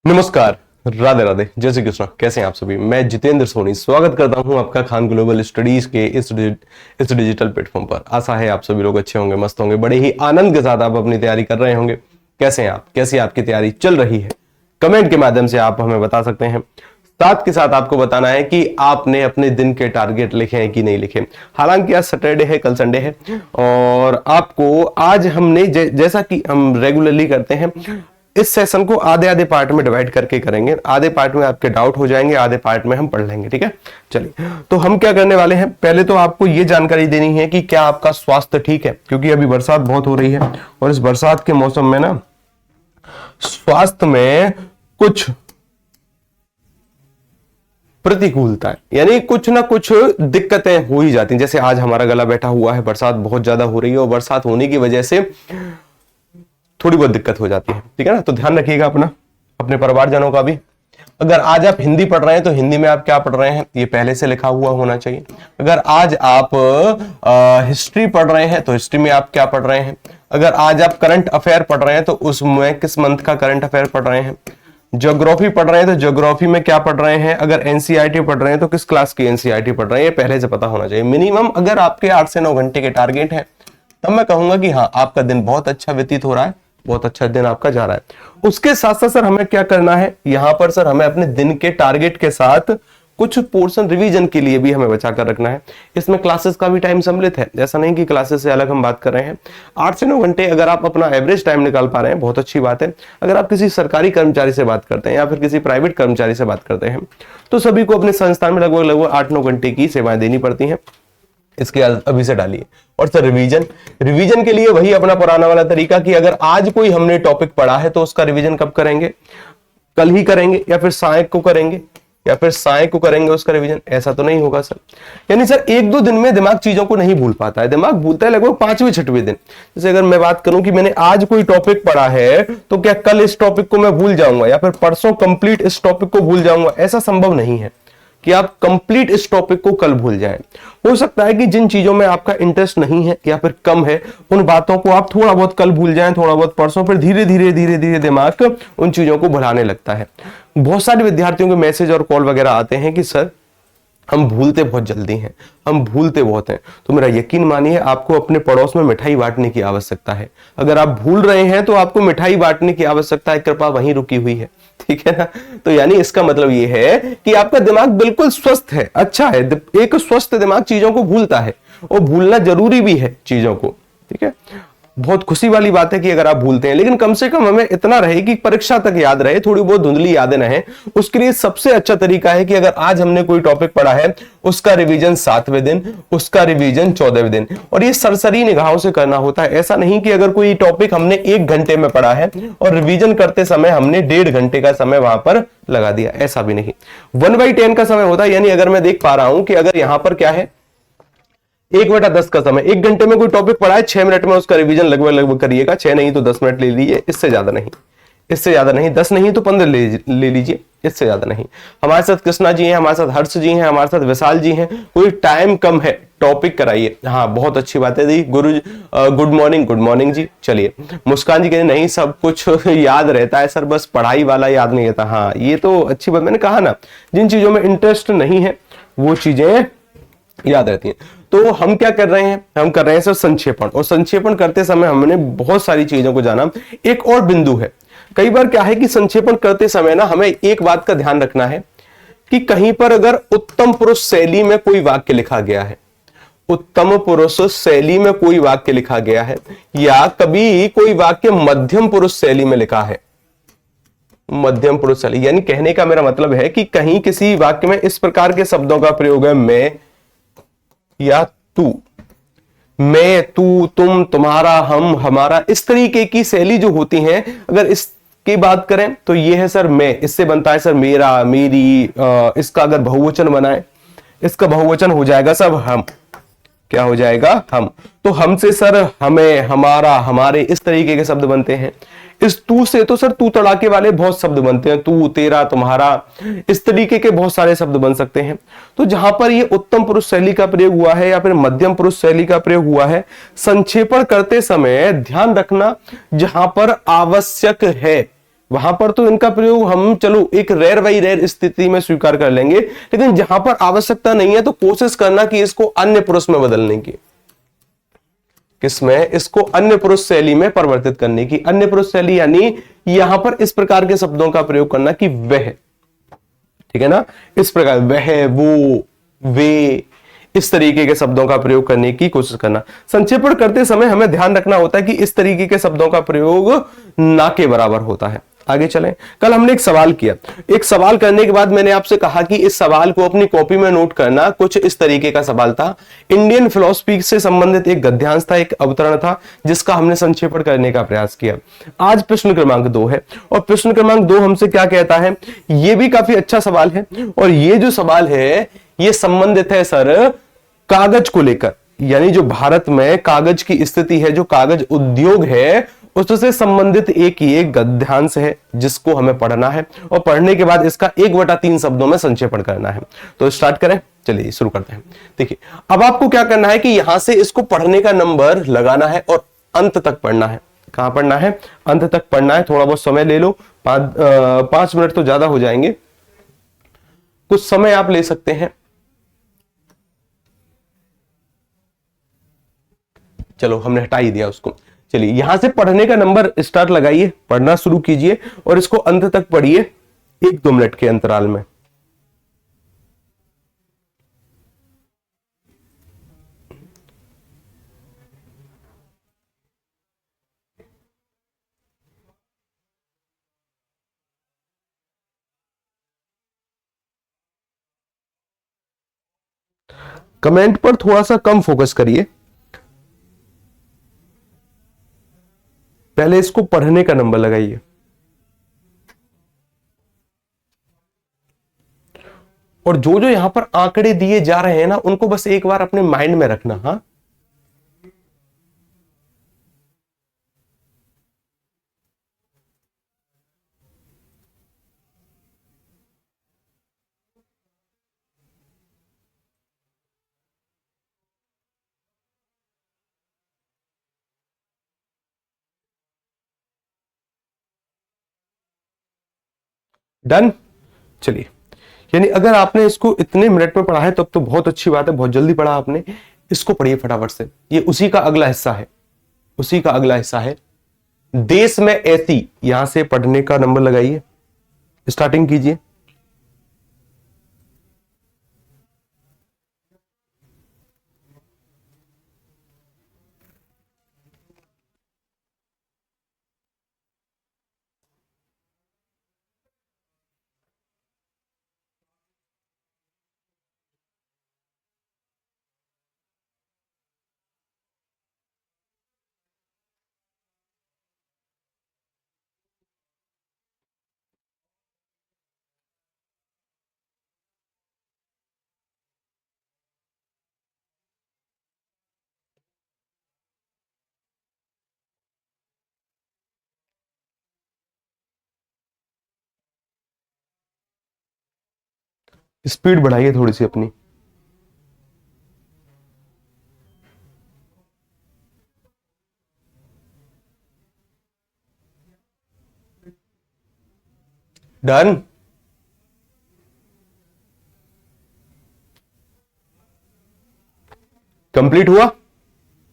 नमस्कार, राधे राधे, जय श्री कृष्ण। कैसे हैं आप सभी? मैं जितेंद्र सोनी स्वागत करता हूं आपका खान ग्लोबल स्टडीज के इस डिजिटल प्लेटफॉर्म पर। आशा है आप सभी लोग अच्छे होंगे, मस्त होंगे, बड़े ही आनंद के साथ आप अपनी तैयारी कर रहे होंगे। कैसे हैं आप? कैसी आपकी तैयारी चल रही है? कमेंट के माध्यम से आप हमें बता सकते हैं। साथ के साथ आपको बताना है कि आपने अपने दिन के टारगेट लिखे हैं कि नहीं लिखे। हालांकि आज सैटरडे है, कल संडे है, और आपको आज हमने जैसा कि हम रेगुलरली करते हैं, इस सेशन को आधे आधे पार्ट में डिवाइड करके करेंगे। आधे पार्ट में आपके डाउट हो जाएंगे, आधे पार्ट में हम पढ़ लेंगे। ठीक है, चलिए। तो हम क्या करने वाले हैं, पहले तो आपको यह जानकारी देनी है कि क्या आपका स्वास्थ्य ठीक है, क्योंकि अभी बरसात बहुत हो रही है और इस बरसात के मौसम में ना स्वास्थ्य में कुछ प्रतिकूलता है, यानी कुछ ना कुछ दिक्कतें हो ही जाती हैं। जैसे आज हमारा गला बैठा हुआ है, बरसात बहुत ज्यादा हो रही है और बरसात होने की वजह से थोड़ी बहुत दिक्कत हो जाती है। ठीक है ना, तो ध्यान रखिएगा अपना, अपने परिवारजनों का भी। अगर आज आप हिंदी पढ़ रहे हैं तो हिंदी में आप क्या पढ़ रहे हैं ये पहले से लिखा हुआ होना चाहिए। अगर आज आप हिस्ट्री पढ़ रहे हैं तो हिस्ट्री में आप क्या पढ़ रहे हैं। अगर आज आप करंट अफेयर पढ़ रहे हैं तो उसमें किस मंथ का करंट अफेयर पढ़ रहे हैं। ज्योग्राफी पढ़ रहे हैं तो ज्योग्राफी में क्या पढ़ रहे हैं। अगर एनसीईआरटी पढ़ रहे हैं तो किस क्लास की एनसीईआरटी पढ़ रहे हैं, ये पहले से पता होना चाहिए। मिनिमम अगर आपके 8 से 9 घंटे के टारगेट है तब मैं कहूंगा कि हाँ, आपका दिन बहुत अच्छा व्यतीत हो रहा है, बहुत अच्छा दिन आपका जा रहा है। उसके साथ साथ सर हमें क्या करना है, यहां पर सर हमें अपने दिन के टारगेट के साथ कुछ पोर्शन रिवीजन के लिए भी हमें बचा कर रखना है। इसमें क्लासेस का भी टाइम सम्मिलित है, ऐसा नहीं कि क्लासेस से अलग हम बात कर रहे हैं। 8 से 9 घंटे अगर आप अपना एवरेज टाइम निकाल पा रहे हैं, बहुत अच्छी बात है। अगर आप किसी सरकारी कर्मचारी से बात करते हैं या फिर किसी प्राइवेट कर्मचारी से बात करते हैं तो सभी को अपने संस्थान में लगभग 8-9 घंटे की सेवाएं देनी पड़ती हैं। इसके अभी से डालिए। और सर रिवीजन के लिए वही अपना पुराना वाला तरीका कि अगर आज कोई हमने टॉपिक पढ़ा है तो उसका रिवीजन कब करेंगे, कल ही करेंगे या फिर साय को करेंगे उसका रिवीजन। ऐसा तो नहीं होगा सर, यानी सर 1-2 दिन में दिमाग चीजों को नहीं भूल पाता है। दिमाग भूलता है लगभग 5वें-6वें दिन। जैसे अगर मैं बात करूं कि मैंने आज कोई टॉपिक पढ़ा है तो क्या कल इस टॉपिक को मैं भूल जाऊंगा या फिर परसों कंप्लीट इस टॉपिक को भूल जाऊंगा? ऐसा संभव नहीं है कि आप कंप्लीट इस टॉपिक को कल भूल जाएं। हो सकता है कि जिन चीजों में आपका इंटरेस्ट नहीं है या फिर कम है, उन बातों को आप थोड़ा बहुत कल भूल जाएं, थोड़ा बहुत परसों, फिर धीरे धीरे दिमाग उन चीजों को भुलाने लगता है। बहुत सारे विद्यार्थियों के मैसेज और कॉल वगैरह आते हैं कि सर हम भूलते बहुत जल्दी हैं, हम भूलते बहुत हैं। तो मेरा यकीन मानिए, आपको अपने पड़ोस में मिठाई बांटने की आवश्यकता है। अगर आप भूल रहे हैं तो आपको मिठाई बांटने की आवश्यकता है, कृपा वहीं रुकी हुई है। ठीक है ना, तो यानी इसका मतलब यह है कि आपका दिमाग बिल्कुल स्वस्थ है, अच्छा है। एक स्वस्थ दिमाग चीजों को भूलता है और भूलना जरूरी भी है चीजों को। ठीक है, बहुत खुशी वाली बात है कि अगर आप भूलते हैं, लेकिन कम से कम हमें इतना रहे कि परीक्षा तक याद रहे, थोड़ी बहुत धुंधली यादें रहे। उसके लिए सबसे अच्छा तरीका है कि अगर आज हमने कोई टॉपिक पढ़ा है उसका रिवीजन 7वें दिन, उसका रिवीजन 14वें दिन, और ये सरसरी निगाहों से करना होता है। ऐसा नहीं कि अगर कोई टॉपिक हमने 1 घंटे में पढ़ा है और रिवीजन करते समय हमने 1.5 घंटे का समय वहां पर लगा दिया, ऐसा भी नहीं। 1/10 का समय होता है, यानी अगर मैं देख पा रहा हूं कि अगर यहां पर क्या है 1/10 का समय, 1 घंटे में कोई टॉपिक पढ़ा है, 6 मिनट में उसका रिवीजन लगभग करिएगा। 6 नहीं तो 10 मिनट ले लीजिए, इससे ज्यादा नहीं, 10 नहीं तो 15 ले लीजिए, इससे ज्यादा नहीं। हमारे साथ कृष्णा जी हैं, हमारे साथ हर्ष जी हैं, हमारे साथ विशाल जी हैं। कोई टाइम कम है, टॉपिक कराइए। हाँ, बहुत अच्छी बात है दी गुड मॉर्निंग जी। चलिए, मुस्कान जी कहते नहीं सब कुछ याद रहता है सर, बस पढ़ाई वाला याद नहीं रहता। हाँ, ये तो अच्छी बात, मैंने कहा ना, जिन चीजों में इंटरेस्ट नहीं है वो चीजें याद रहती हैं। तो हम क्या कर रहे हैं, हम कर रहे हैं सर संक्षेपण, और संक्षेपण करते समय हमने बहुत सारी चीजों को जाना। एक और बिंदु है, कई बार क्या है कि संक्षेपण करते समय ना हमें एक बात का ध्यान रखना है कि कहीं पर अगर उत्तम पुरुष शैली में कोई वाक्य लिखा गया है, उत्तम पुरुष शैली में कोई वाक्य लिखा गया है, या कभी कोई वाक्य मध्यम पुरुष शैली में लिखा है, मध्यम पुरुष शैली, यानी कहने का मेरा मतलब है कि कहीं किसी वाक्य में इस प्रकार के शब्दों का प्रयोग है, मैं या तू, मैं, तू, तुम, तुम्हारा, हम, हमारा, इस तरीके की शैली जो होती है, अगर इसकी बात करें तो ये है सर मैं, इससे बनता है सर मेरा, मेरी। इसका अगर बहुवचन बनाए, इसका बहुवचन हो जाएगा सब हम। क्या हो जाएगा? हम। तो हमसे सर हमें, हमारा, हमारे, इस तरीके के शब्द बनते हैं। इस तू से तो सर तू तड़ाके वाले बहुत शब्द बनते हैं, तू, तेरा, तुम्हारा, इस तरीके के बहुत सारे शब्द बन सकते हैं। तो जहां पर ये उत्तम पुरुष शैली का प्रयोग हुआ है या फिर मध्यम पुरुष शैली का प्रयोग हुआ है, संक्षेपण करते समय ध्यान रखना, जहां पर आवश्यक है वहां पर तो इनका प्रयोग हम चलो एक रेयर बाई रेयर स्थिति में स्वीकार कर लेंगे, लेकिन जहां पर आवश्यकता नहीं है तो कोशिश करना कि इसको अन्य पुरुष में बदलने की, किसमें, इसको अन्य पुरुष शैली में परिवर्तित करने की। अन्य पुरुष शैली यानी यहां पर इस प्रकार के शब्दों का प्रयोग करना कि वह, ठीक है ना, इस प्रकार वह, वो, वे, इस तरीके के शब्दों का प्रयोग करने की कोशिश करना। संक्षेपण करते समय हमें ध्यान रखना होता है कि इस तरीके के शब्दों का प्रयोग ना के बराबर होता है। आगे चलें। कल हमने एक सवाल किया, एक सवाल करने के बाद मैंने आपसे कहा कि इस सवाल को अपनी कॉपी में नोट करना। कुछ इस तरीके का सवाल था, इंडियन फिलोसफी से संबंधित एक गद्यांश था, एक अवतरण था, जिसका हमने संक्षेपण करने का प्रयास किया। आज प्रश्न क्रमांक 2 है, और प्रश्न क्रमांक 2 हमसे क्या कहता है, यह भी काफी अच्छा सवाल है, और यह जो सवाल है यह संबंधित है सर कागज को लेकर, यानी जो भारत में कागज की स्थिति है, जो कागज उद्योग है, उससे संबंधित एक ये गद्यांश है जिसको हमें पढ़ना है, और पढ़ने के बाद इसका 1/3 शब्दों में संक्षेपण करना है। तो स्टार्ट करें, चलिए शुरू करते हैं। देखिए अब आपको क्या करना है कि यहां से इसको पढ़ने का नंबर लगाना है और अंत तक पढ़ना है। कहां पढ़ना है, अंत तक पढ़ना है। थोड़ा बहुत समय ले लो, 5 मिनट तो ज्यादा हो जाएंगे, कुछ समय आप ले सकते हैं। चलो हमने हटा ही दिया उसको। चलिए यहां से पढ़ने का नंबर स्टार्ट लगाइए, पढ़ना शुरू कीजिए और इसको अंत तक पढ़िए 1-2 मिनट के अंतराल में। कमेंट पर थोड़ा सा कम फोकस करिए, पहले इसको पढ़ने का नंबर लगाइए। और जो जो यहां पर आंकड़े दिए जा रहे हैं ना, उनको बस एक बार अपने माइंड में रखना। हाँ, डन। चलिए, यानी अगर आपने इसको इतने मिनट में पढ़ा है तब तो बहुत अच्छी बात है, बहुत जल्दी पढ़ा आपने। इसको पढ़िए फटाफट से, ये उसी का अगला हिस्सा है, उसी का अगला हिस्सा है। देश में ऐसी, यहां से पढ़ने का नंबर लगाइए, स्टार्टिंग कीजिए। स्पीड बढ़ाइए थोड़ी सी अपनी। डन। कंप्लीट हुआ,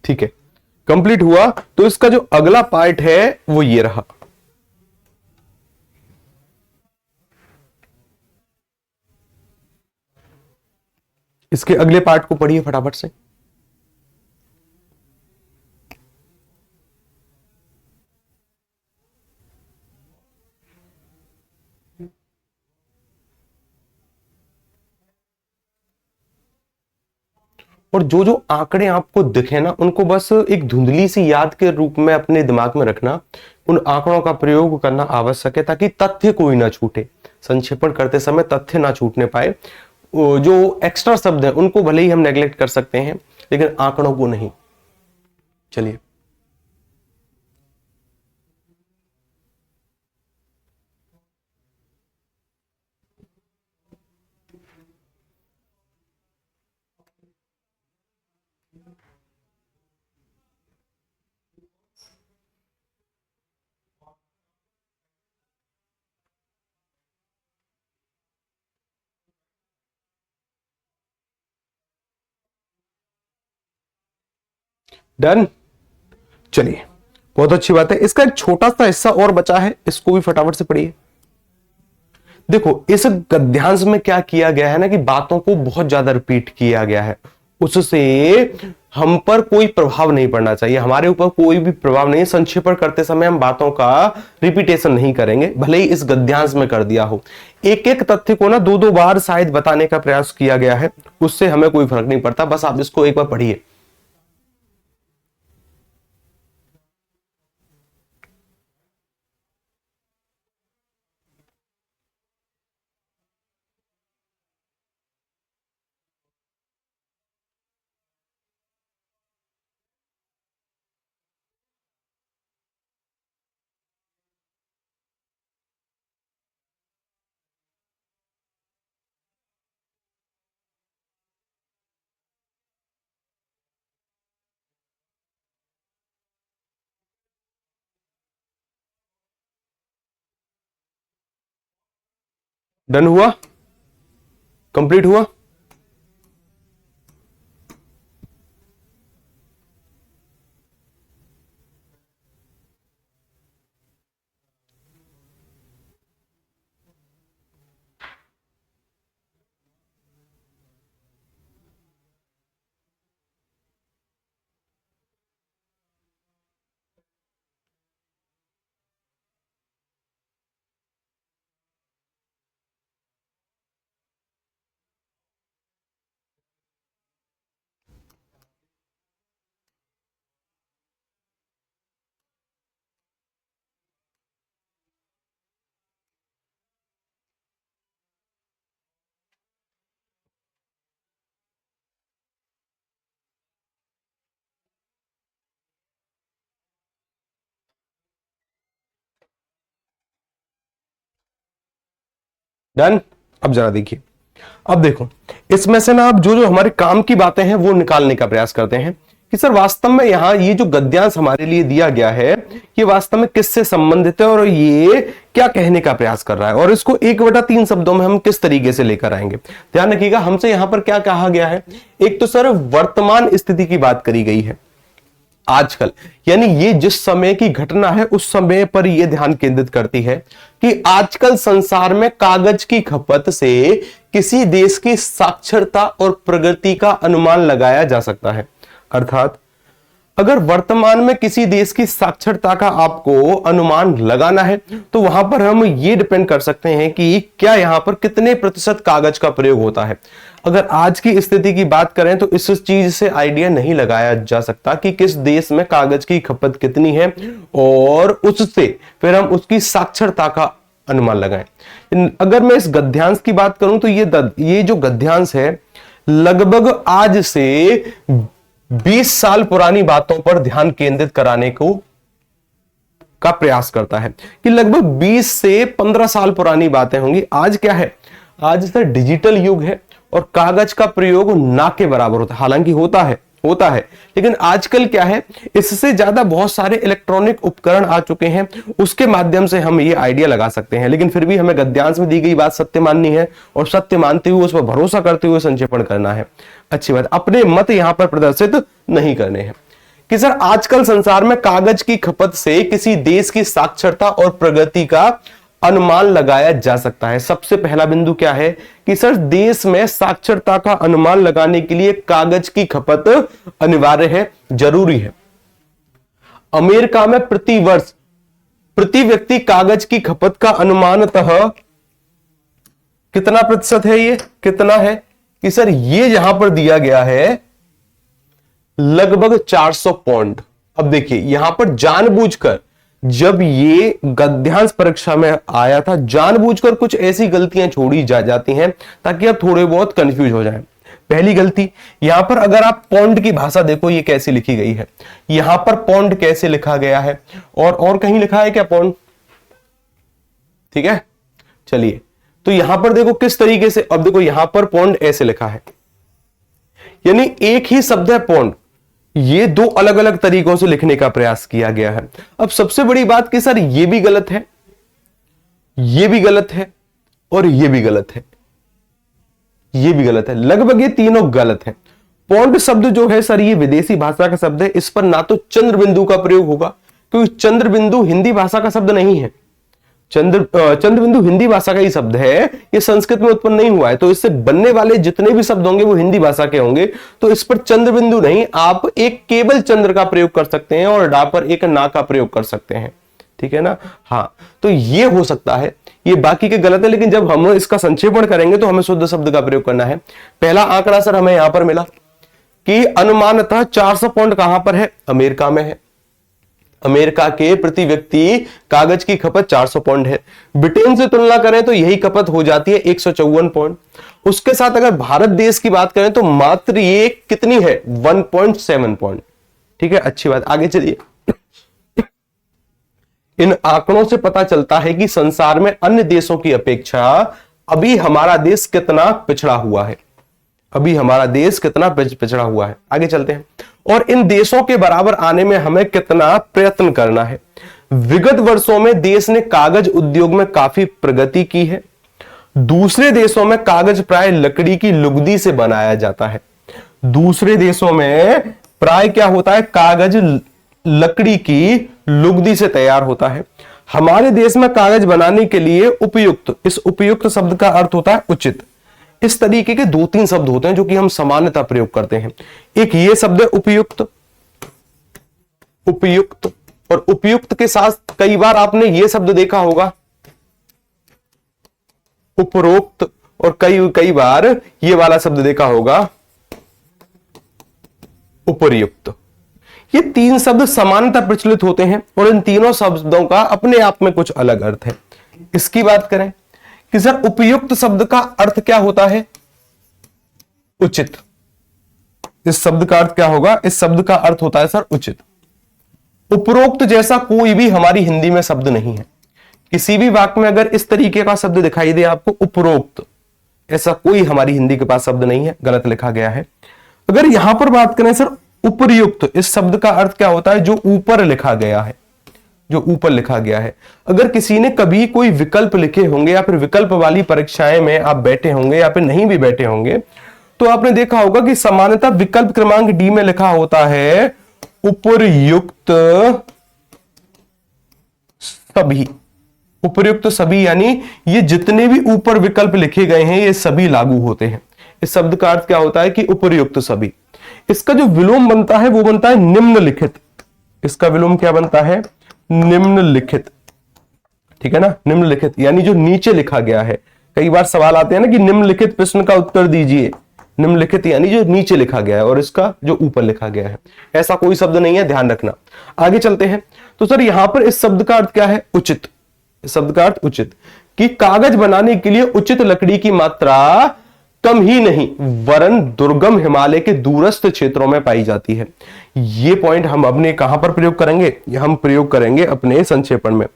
ठीक है, कंप्लीट हुआ। तो इसका जो अगला पार्ट है वो ये रहा। इसके अगले पार्ट को पढ़िए फटाफट से। और जो जो आंकड़े आपको दिखे ना, उनको बस एक धुंधली सी याद के रूप में अपने दिमाग में रखना। उन आंकड़ों का प्रयोग करना आवश्यक है ताकि तथ्य कोई ना छूटे, संक्षेपण करते समय तथ्य ना छूटने पाए। जो एक्स्ट्रा शब्द है उनको भले ही हम नेग्लेक्ट कर सकते हैं, लेकिन आंकड़ों को नहीं। चलिए, डन। चलिए, बहुत अच्छी बात है। इसका एक छोटा सा हिस्सा और बचा है, इसको भी फटाफट से पढ़िए। देखो, इस गद्यांश में क्या किया गया है ना कि बातों को बहुत ज्यादा रिपीट किया गया है, उससे हम पर कोई प्रभाव नहीं पड़ना चाहिए, हमारे ऊपर कोई भी प्रभाव नहीं। संक्षेपण करते समय हम बातों का रिपीटेशन नहीं करेंगे, भले ही इस गद्यांश में कर दिया हो। एक एक तथ्य को ना दो दो बार शायद बताने का प्रयास किया गया है, उससे हमें कोई फर्क नहीं पड़ता, बस आप इसको एक बार पढ़िए। डन हुआ, कंप्लीट हुआ। डन। अब जरा देखिए, अब देखो, इसमें से ना आप जो जो हमारे काम की बातें हैं वो निकालने का प्रयास करते हैं कि सर वास्तव में यहां ये जो गद्यांश हमारे लिए दिया गया है ये वास्तव में किससे संबंधित है और ये क्या कहने का प्रयास कर रहा है, और इसको 1/3 शब्दों में हम किस तरीके से लेकर आएंगे। ध्यान रखिएगा, हमसे यहां पर क्या कहा गया है, एक तो सर वर्तमान स्थिति की बात करी गई है, आजकल, यानी ये जिस समय की घटना है उस समय पर यह ध्यान केंद्रित करती है कि आजकल संसार में कागज की खपत से किसी देश की साक्षरता और प्रगति का अनुमान लगाया जा सकता है। अर्थात अगर वर्तमान में किसी देश की साक्षरता का आपको अनुमान लगाना है तो वहां पर हम ये डिपेंड कर सकते हैं कि क्या यहां पर कितने प्रतिशत कागज का प्रयोग होता है। अगर आज की स्थिति की बात करें तो इस चीज से आइडिया नहीं लगाया जा सकता कि किस देश में कागज की खपत कितनी है और उससे फिर हम उसकी साक्षरता का अनुमान लगाएं। अगर मैं इस गद्यांश की बात करूं तो ये जो गद्यांश है लगभग आज से 20 साल पुरानी बातों पर ध्यान केंद्रित कराने को का प्रयास करता है कि लगभग 20 से 15 साल पुरानी बातें होंगी। आज क्या है, आज सर डिजिटल युग है और कागज का प्रयोग ना के बराबर होता है, हालांकि होता है लेकिन आजकल क्या है, इससे ज्यादा बहुत सारे इलेक्ट्रॉनिक उपकरण आ चुके हैं, उसके माध्यम से हम ये आइडिया लगा सकते हैं। लेकिन फिर भी हमें गद्यांश में दी गई बात सत्य माननी है और सत्य मानते हुए उस पर भरोसा करते हुए संक्षेपण करना है। अच्छी बात, अपने मत यहां पर प्रदर्शित नहीं करने हैं कि सर आजकल संसार में कागज की खपत से किसी देश की साक्षरता और प्रगति का अनुमान लगाया जा सकता है। सबसे पहला बिंदु क्या है कि सर देश में साक्षरता का अनुमान लगाने के लिए कागज की खपत अनिवार्य है, जरूरी है। अमेरिका में प्रति वर्ष प्रति व्यक्ति कागज की खपत का अनुमानतः कितना प्रतिशत है, ये कितना है कि सर ये यहां पर दिया गया है लगभग 400 पौंड। अब देखिए यहां पर जानबूझकर जब ये गद्यांश परीक्षा में आया था, जानबूझकर कुछ ऐसी गलतियां छोड़ी जाती हैं ताकि आप थोड़े बहुत कंफ्यूज हो जाएं। पहली गलती, यहां पर अगर आप पौंड की भाषा देखो ये कैसे लिखी गई है, यहां पर पौंड कैसे लिखा गया है और कहीं लिखा है क्या पौंड, ठीक है। चलिए तो यहां पर देखो किस तरीके से, अब देखो यहां पर पौंड ऐसे लिखा है, यानी एक ही शब्द है पौंड, ये दो अलग अलग तरीकों से लिखने का प्रयास किया गया है। अब सबसे बड़ी बात कि सर ये भी गलत है, ये भी गलत है और ये भी गलत है, ये भी गलत है, लगभग ये तीनों गलत है। पौंड शब्द जो है सर ये विदेशी भाषा का शब्द है, इस पर ना तो चंद्र बिंदु का प्रयोग होगा, क्योंकि चंद्र बिंदु हिंदी भाषा का शब्द नहीं है। चंद्र बिंदु हिंदी भाषा का ही शब्द है, ये संस्कृत में उत्पन्न नहीं हुआ है, तो इससे बनने वाले जितने भी शब्द होंगे वो हिंदी भाषा के होंगे, तो इस पर चंद्र बिंदु नहीं, आप एक केवल चंद्र का प्रयोग कर सकते हैं और डा पर एक ना का प्रयोग कर सकते हैं, ठीक है ना। हाँ, तो ये हो सकता है, ये बाकी के गलत है, लेकिन जब हम इसका संक्षेपण करेंगे तो हमें शुद्ध शब्द का प्रयोग करना है। पहला आंकड़ा सर हमें यहां पर मिला कि अनुमानतः 400 पाउंड कहां पर है, अमेरिका में है। अमेरिका के प्रति व्यक्ति कागज की खपत 400 पाउंड है। ब्रिटेन से तुलना करें तो यही खपत हो जाती है 154 पाउंड। उसके साथ अगर भारत देश की बात करें तो मात्र ये कितनी है, 1.7 पाउंड, ठीक है। अच्छी बात, आगे चलिए। इन आंकड़ों से पता चलता है कि संसार में अन्य देशों की अपेक्षा अभी हमारा देश कितना पिछड़ा हुआ है, अभी हमारा देश कितना पिछड़ा हुआ है। आगे चलते हैं, और इन देशों के बराबर आने में हमें कितना प्रयत्न करना है। विगत वर्षों में देश ने कागज उद्योग में काफी प्रगति की है। दूसरे देशों में कागज प्राय लकड़ी की लुगदी से बनाया जाता है। दूसरे देशों में प्राय क्या होता है, कागज लकड़ी की लुगदी से तैयार होता है। हमारे देश में कागज बनाने के लिए उपयुक्त, इस उपयुक्त शब्द का अर्थ होता है उचित। इस तरीके के 2-3 शब्द होते हैं जो कि हम सामान्यतः प्रयोग करते हैं। एक ये शब्द है उपयुक्त, उपयुक्त, और उपयुक्त के साथ कई बार आपने ये शब्द देखा होगा उपरोक्त, और कई बार ये वाला शब्द देखा होगा उपर्युक्त। ये 3 शब्द समानतः प्रचलित होते हैं और इन तीनों शब्दों का अपने आप में कुछ अलग अर्थ है। इसकी बात करें कि सर उपयुक्त शब्द का अर्थ क्या होता है, उचित। इस शब्द का अर्थ क्या होगा, इस शब्द का अर्थ होता है सर उचित। उपरोक्त जैसा कोई भी हमारी हिंदी में शब्द नहीं है। किसी भी वाक्य में अगर इस तरीके का शब्द दिखाई दे आपको उपरोक्त, ऐसा कोई हमारी हिंदी के पास शब्द नहीं है, गलत लिखा गया है। अगर यहां पर बात करें सर उपर्युक्त, इस शब्द का अर्थ क्या होता है, जो ऊपर लिखा गया है, जो ऊपर लिखा गया है। अगर किसी ने कभी कोई विकल्प लिखे होंगे या फिर विकल्प वाली परीक्षाएं में आप बैठे होंगे या फिर नहीं भी बैठे होंगे, तो आपने देखा होगा कि सामान्यतः विकल्प क्रमांक डी में लिखा होता है उपर्युक्त सभी। उपर्युक्त सभी यानी ये जितने भी ऊपर विकल्प लिखे गए हैं ये सभी लागू होते हैं। इस शब्द का अर्थ क्या होता है कि उपर्युक्त सभी। इसका जो विलोम बनता है वो बनता है निम्नलिखित। इसका विलोम क्या बनता है, निम्नलिखित, ठीक है ना। निम्नलिखित यानी जो नीचे लिखा गया है। कई बार सवाल आते हैं ना कि निम्नलिखित प्रश्न का उत्तर दीजिए। निम्नलिखित यानी जो नीचे लिखा गया है और इसका जो ऊपर लिखा गया है, ऐसा कोई शब्द नहीं है, ध्यान रखना। आगे चलते हैं तो सर यहां पर इस शब्द का अर्थ क्या है, उचित। इस शब्द का अर्थ उचित, कि कागज बनाने के लिए उचित लकड़ी की मात्रा कम ही नहीं वरन दुर्गम हिमालय के दूरस्थ क्षेत्रों में पाई जाती है। ये पॉइंट हम अपने कहां पर प्रयोग करेंगे, हम प्रयोग करेंगे अपने संक्षेपण में,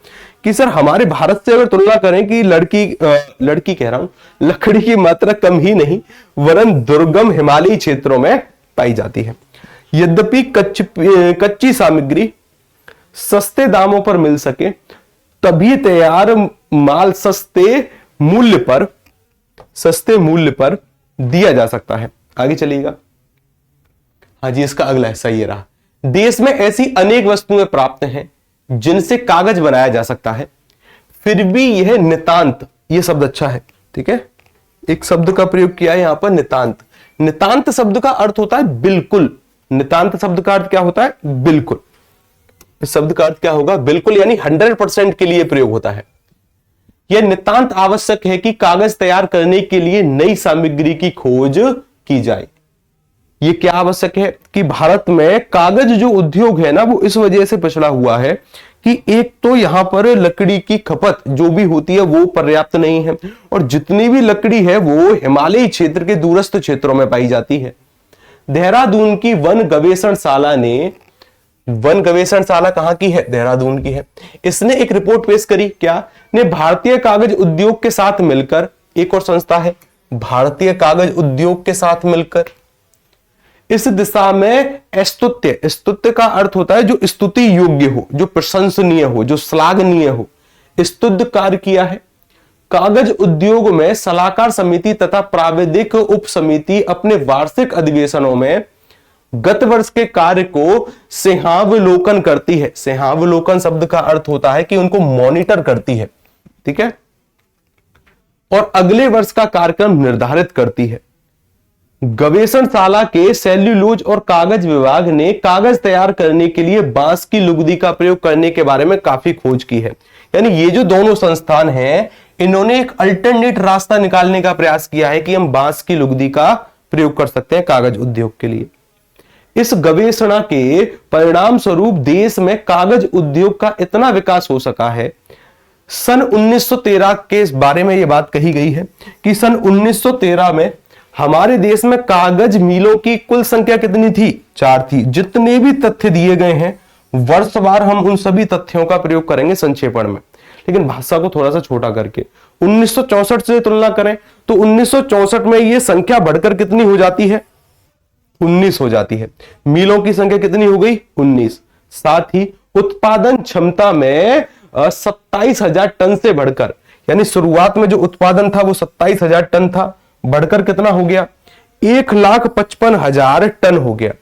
कि सर हमारे भारत से अगर तुलना करें कि लड़की कह रहा हूं, लकड़ी की मात्रा कम ही नहीं वरन दुर्गम हिमालयी क्षेत्रों में पाई जाती है। यद्यपि कच्ची सामग्री सस्ते दामों पर मिल सके तभी तैयार माल सस्ते मूल्य पर दिया जा सकता है। आगे चलिएगा। हाँ जी, इसका अगला हिस्सा ये रहा, देश में ऐसी अनेक वस्तुएं प्राप्त हैं जिनसे कागज बनाया जा सकता है, फिर भी यह नितांत, यह शब्द अच्छा है, ठीक है। एक शब्द का प्रयोग किया है यहां पर, नितांत। नितांत शब्द का अर्थ होता है बिल्कुल। नितांत शब्द का अर्थ क्या होता है, बिल्कुल। इस शब्द का अर्थ क्या होगा, बिल्कुल, यानी 100% के लिए प्रयोग होता है। यह नितांत आवश्यक है कि कागज तैयार करने के लिए नई सामग्री की खोज की जाए। यह क्या आवश्यक है कि भारत में कागज जो उद्योग है ना वो इस वजह से पिछड़ा हुआ है कि एक तो यहां पर लकड़ी की खपत जो भी होती है वो पर्याप्त नहीं है, और जितनी भी लकड़ी है वो हिमालयी क्षेत्र के दूरस्थ क्षेत्रों में पाई जाती है। देहरादून की वन गवेषणशाला कहां की है, देहरादून की है। इसने एक रिपोर्ट पेश करी, क्या ने भारतीय कागज उद्योग के साथ मिलकर, एक और संस्था है भारतीय कागज उद्योग के साथ मिलकर, इस दिशा में स्तुत्य का अर्थ होता है जो स्तुति योग्य हो, जो प्रशंसनीय हो, जो श्लाघनीय हो, स्तुत्य कार्य किया है। कागज उद्योग में सलाहकार समिति तथा प्राविधिक उप समिति अपने वार्षिक अधिवेशनों में गत वर्ष के कार्य को सिंहावलोकन करती है। सिंहावलोकन शब्द का अर्थ होता है कि उनको मॉनिटर करती है, ठीक है, और अगले वर्ष का कार्यक्रम निर्धारित करती है। गवेषणशाला के सेल्यूलोज और कागज विभाग ने कागज तैयार करने के लिए बांस की लुगदी का प्रयोग करने के बारे में काफी खोज की है। यानी ये जो दोनों संस्थान हैं, इन्होंने एक अल्टरनेट रास्ता निकालने का प्रयास किया है कि हम बांस की लुगदी का प्रयोग कर सकते हैं कागज उद्योग के लिए। इस गवेषणा के परिणाम स्वरूप देश में कागज उद्योग का इतना विकास हो सका है। सन 1913 के बारे में यह बात कही गई है कि सन 1913 में हमारे देश में कागज मिलों की कुल संख्या कितनी थी? 4 थी। जितने भी तथ्य दिए गए हैं वर्षवार हम उन सभी तथ्यों का प्रयोग करेंगे संक्षेपण में, लेकिन भाषा को थोड़ा सा छोटा करके 1964 से तुलना करें तो 1964 में यह संख्या बढ़कर कितनी हो जाती है? 19 हो जाती है। मिलों की संख्या कितनी हो गई? 19। साथ ही उत्पादन क्षमता में 27,000 टन से बढ़कर, यानी शुरुआत में जो उत्पादन था वो 27,000 टन था, बढ़कर कितना हो गया? 1,55,000 टन हो गया।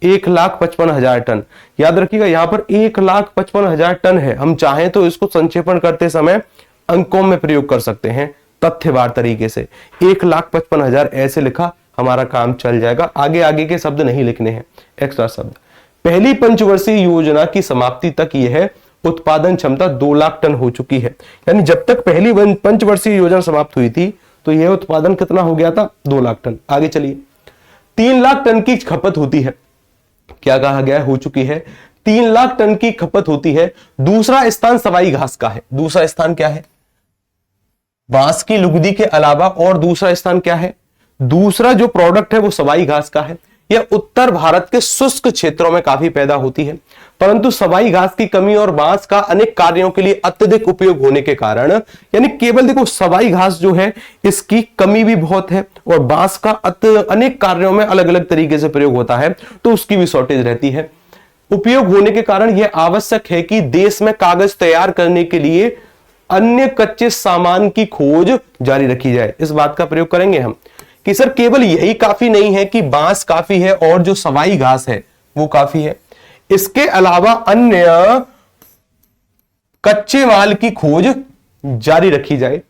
1,55,000 टन। याद रखिएगा यहां पर 1,55,000 टन है। हम चाहें तो इसको संक्षेपण करते समय अंकों में प्रयोग कर सकते हैं तथ्यवार तरीके से। 1,55,000 ऐसे लिखा, हमारा काम चल जाएगा। आगे आगे के शब्द नहीं लिखने हैं, एक्स्ट्रा शब्द। पहली पंचवर्षीय योजना की समाप्ति तक यह उत्पादन क्षमता 2 लाख टन हो चुकी है। यानी जब तक पहली पंचवर्षीय योजना समाप्त हुई थी तो यह उत्पादन कितना हो गया था? 2 लाख टन। आगे चलिए, 3 लाख टन की खपत होती है। क्या कहा गया है? हो चुकी है। 3 लाख टन की खपत होती है। दूसरा स्थान सवाई घास का है। दूसरा स्थान क्या है? बांस की लुगदी के अलावा और दूसरा स्थान क्या है? दूसरा जो प्रोडक्ट है वो सवाई घास का है। यह उत्तर भारत के शुष्क क्षेत्रों में काफी पैदा होती है, परंतु सवाई घास की कमी और बांस का अनेक कार्यों के लिए अत्यधिक उपयोग होने के कारण, यानी केवल देखो सवाई घास जो है इसकी कमी भी बहुत है और बांस का अनेक कार्यों में अलग अलग तरीके से प्रयोग होता है, तो उसकी भी शॉर्टेज रहती है। उपयोग होने के कारण यह आवश्यक है कि देश में कागज तैयार करने के लिए अन्य कच्चे सामान की खोज जारी रखी जाए। इस बात का प्रयोग करेंगे हम कि सर केवल यही काफी नहीं है कि बांस काफी है और जो सवाई घास है वो काफी है, इसके अलावा अन्य कच्चे माल की खोज जारी रखी जाए।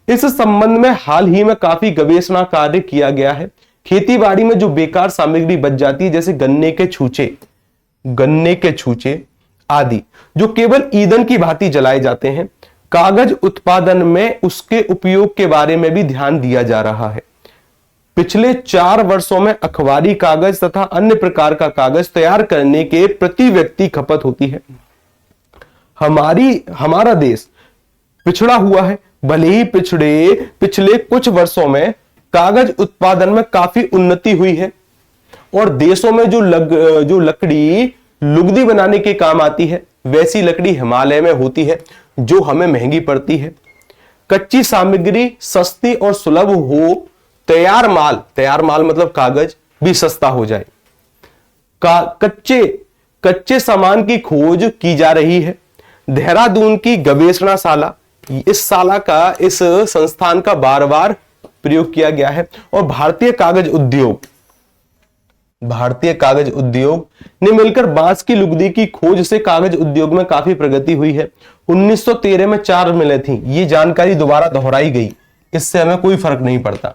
इस संबंध में हाल ही में काफी गवेषणा कार्य किया गया है। खेतीबाड़ी में जो बेकार सामग्री बच जाती है, जैसे गन्ने के छूचे आदि, जो केवल ईंधन की भांति जलाए जाते हैं, कागज उत्पादन में उसके उपयोग के बारे में भी ध्यान दिया जा रहा है। पिछले 4 वर्षों में अखबारी कागज तथा अन्य प्रकार का कागज तैयार करने के प्रति व्यक्ति खपत होती है। हमारा देश पिछड़ा हुआ है, भले ही पिछले कुछ वर्षों में कागज उत्पादन में काफी उन्नति हुई है और देशों में जो लकड़ी लुगदी बनाने के काम आती है, वैसी लकड़ी हिमालय में होती है जो हमें महंगी पड़ती है। कच्ची सामग्री सस्ती और सुलभ हो, तैयार माल मतलब कागज भी सस्ता हो जाए। कच्चे सामान की खोज की जा रही है। देहरादून की गवेषणाशाला, इस संस्थान का बार बार प्रयोग किया गया है और भारतीय कागज उद्योग ने मिलकर बांस की लुगदी की खोज से कागज उद्योग में काफी प्रगति हुई है। 1913 में 4 मिलें थी, ये जानकारी दोबारा दोहराई गई, इससे हमें कोई फर्क नहीं पड़ता।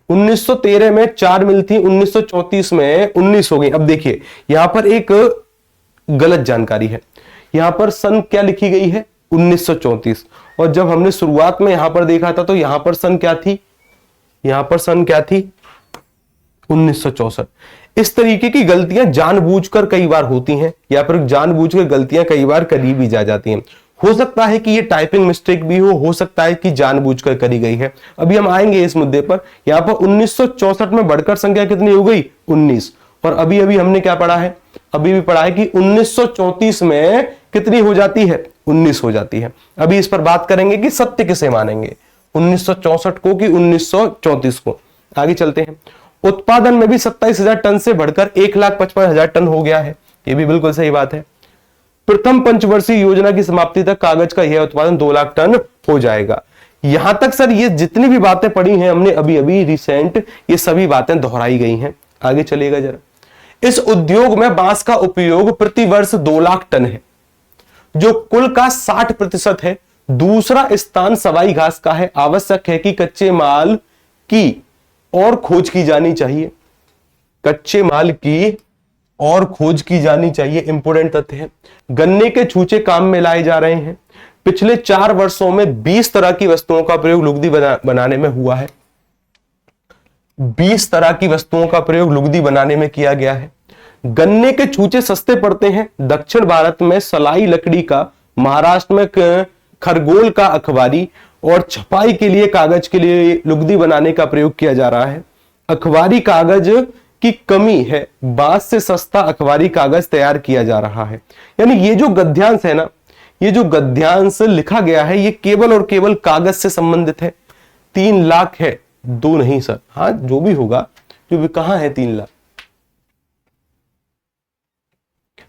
1913 में 4 मिल थी, 1934 में 19 हो गई। अब देखिए यहां पर एक गलत जानकारी है, यहां पर सन क्या लिखी गई है? 1934, और जब हमने शुरुआत में यहां पर देखा था तो यहां पर सन क्या थी? 1964। इस तरीके की गलतियां जानबूझकर कई बार होती हैं या फिर जानबूझकर गलतियां कई बार करी भी जा जाती हैं। हो सकता है कि ये टाइपिंग मिस्टेक भी हो सकता है कि जानबूझकर करी गई है। अभी हम आएंगे इस मुद्दे पर। यहां पर 1964 में बढ़कर संख्या कितनी हो गई? 19। और अभी हमने क्या पढ़ा है? अभी भी पढ़ा है कि 1934 में कितनी हो जाती है? 19 हो जाती है। अभी इस पर बात करेंगे कि सत्य किसे मानेंगे, 1964 को कि 1934 को। आगे चलते हैं। उत्पादन में भी 27,000 टन से बढ़कर 1,55,000 टन हो गया है, यह भी बिल्कुल सही बात है। प्रथम पंचवर्षीय योजना की समाप्ति तक कागज का यह उत्पादन 2 लाख टन हो जाएगा। यहां तक सर ये जितनी भी बातें पढ़ी हैं हमने अभी अभी रिसेंट, ये सभी बातें दोहराई गई हैं। आगे चलिएगा जरा। इस उद्योग में बांस का उपयोग प्रति वर्ष 2 लाख टन है, जो कुल का 60% है। दूसरा स्थान सवाई घास का है। आवश्यक है कि कच्चे माल की और खोज की जानी चाहिए। कच्चे माल की और खोज की जानी चाहिए, इंपोर्टेंट तथ्य है। गन्ने के छूचे काम में लाए जा रहे हैं। पिछले 4 वर्षों में 20 तरह की वस्तुओं का प्रयोग लुगदी बनाने में हुआ है। 20 तरह की वस्तुओं का प्रयोग लुगदी बनाने में किया गया है। गन्ने के छूचे सस्ते पड़ते हैं। दक्षिण भारत में सलाई लकड़ी का, महाराष्ट्र में खरगोल का अखबारी और छपाई के लिए कागज के लिए लुगदी बनाने का प्रयोग किया जा रहा है। अखबारी कागज की कमी है, बांस से सस्ता अखबारी कागज तैयार किया जा रहा है। यानी ये जो गद्यांश है ना, ये जो गद्यांश लिखा गया है ये केवल और केवल कागज से संबंधित है। 3 लाख है, 2 नहीं सर, हाँ जो भी होगा, जो भी कहां है 3 लाख।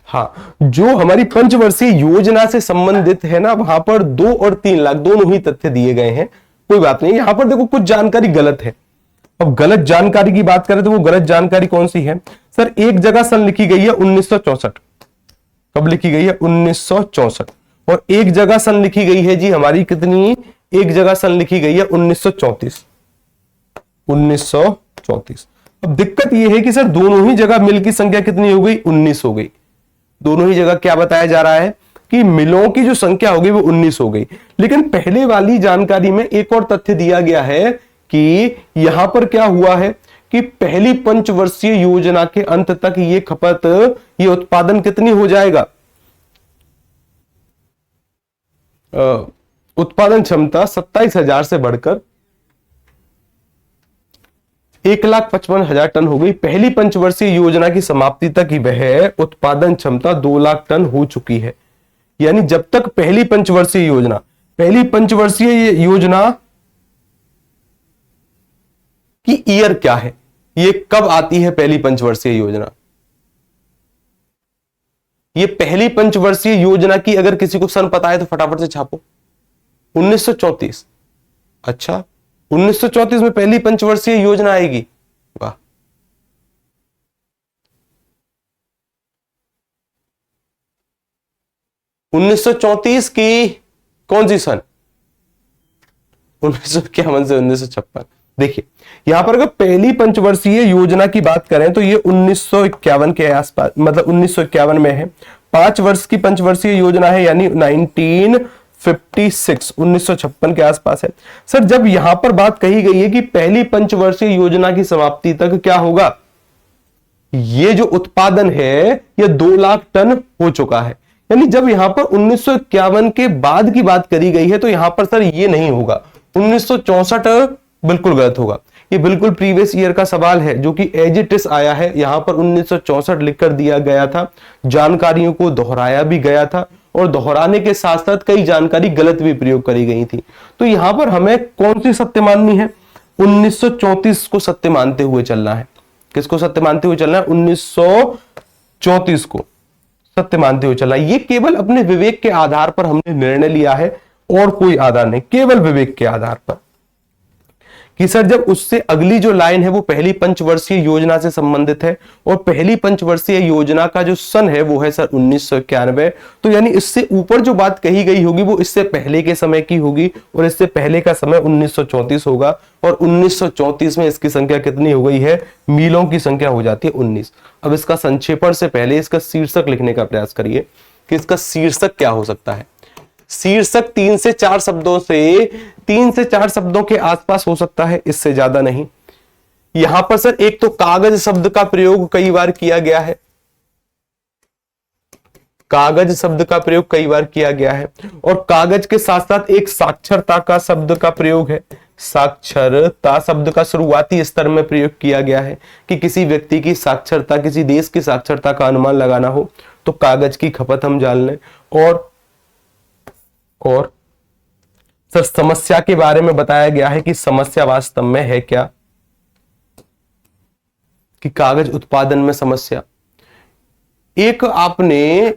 हाँ, जो हमारी पंचवर्षीय योजना से संबंधित है ना, वहां पर 2 और 3 लाख दोनों ही तथ्य दिए गए हैं। कोई बात नहीं, यहां पर देखो कुछ जानकारी गलत है। अब गलत जानकारी की बात करें तो वो गलत जानकारी कौन सी है सर? एक जगह सन लिखी गई है 1964। कब लिखी गई है? 1964। और एक जगह सन लिखी गई है जी हमारी कितनी? एक जगह सन लिखी गई है 1934। 1934। अब दिक्कत यह है कि सर दोनों ही जगह मिल की संख्या कितनी हो गई? 19 हो गई। दोनों ही जगह क्या बताया जा रहा है कि मिलों की जो संख्या हो गई वो 19 हो गई। लेकिन पहले वाली जानकारी में एक और तथ्य दिया गया है कि यहां पर क्या हुआ है कि पहली पंचवर्षीय योजना के अंत तक ये खपत, ये उत्पादन कितनी हो जाएगा? उत्पादन क्षमता 27,000 से बढ़कर 1,55,000 टन हो गई। पहली पंचवर्षीय योजना की समाप्ति तक ही वह उत्पादन क्षमता 2 लाख टन हो चुकी है। यानी जब तक पहली पंचवर्षीय योजना की ईयर क्या है, ये कब आती है पहली पंचवर्षीय योजना? ये पहली पंचवर्षीय योजना की अगर किसी को सन पता है तो फटाफट से छापो। 1934। अच्छा, 1934 में पहली पंचवर्षीय योजना आएगी। वाह, (1934) की कौन सी सन? 1951 से 1956। देखिए यहां पर अगर पहली पंचवर्षीय योजना की बात करें तो ये 1951 के आसपास, मतलब 1951 में है। 5 वर्ष की पंचवर्षीय योजना है, यानी 1956, 1956 के आसपास है। सर जब यहां पर बात कही गई है कि पहली पंचवर्षीय योजना की समाप्ति तक क्या होगा, ये जो उत्पादन है ये 2 लाख टन हो चुका है। यानी जब यहां पर 1951 के बाद की बात करी गई है तो यहां पर सर ये नहीं होगा। 1964 बिल्कुल गलत होगा। ये बिल्कुल प्रीवियस ईयर का सवाल है जो कि एज इट इज आया है। यहां पर 1964 लिखकर दिया गया था, जानकारियों को दोहराया भी गया था और दोहराने के साथ साथ कई जानकारी गलत भी प्रयोग करी गई थी। तो यहां पर हमें कौन सी सत्य माननी है? 1934 को सत्य मानते हुए चलना है। किसको सत्य मानते हुए चलना है? 1934 को सत्य मानते हुए चलना है। ये केवल अपने विवेक के आधार पर हमने निर्णय लिया है और कोई आधार नहीं, केवल विवेक के आधार पर कि सर जब उससे अगली जो लाइन है वो पहली पंचवर्षीय योजना से संबंधित है और पहली पंचवर्षीय योजना का जो सन है वो है सर 1991। तो यानी इससे ऊपर जो बात कही गई होगी वो इससे पहले के समय की होगी और इससे पहले का समय 1934 होगा। और 1934 में इसकी संख्या कितनी हो गई है? मीलों की संख्या हो जाती है 19। अब इसका संक्षेपण से पहले इसका शीर्षक लिखने का प्रयास करिए कि इसका शीर्षक क्या हो सकता है। शीर्षक 3 से 4 शब्दों के आसपास हो सकता है, इससे ज्यादा नहीं। यहां पर सर एक तो कागज शब्द का प्रयोग कई बार किया गया है, कागज शब्द का प्रयोग कई बार किया गया है और कागज के साथ साथ एक साक्षरता का शब्द का प्रयोग है। साक्षरता शब्द का शुरुआती स्तर में प्रयोग किया गया है कि किसी व्यक्ति की साक्षरता, किसी देश की साक्षरता का अनुमान लगाना हो तो कागज की खपत हम जान लें। और सर समस्या के बारे में बताया गया है कि समस्या वास्तव में है क्या, कि कागज उत्पादन में समस्या। एक आपने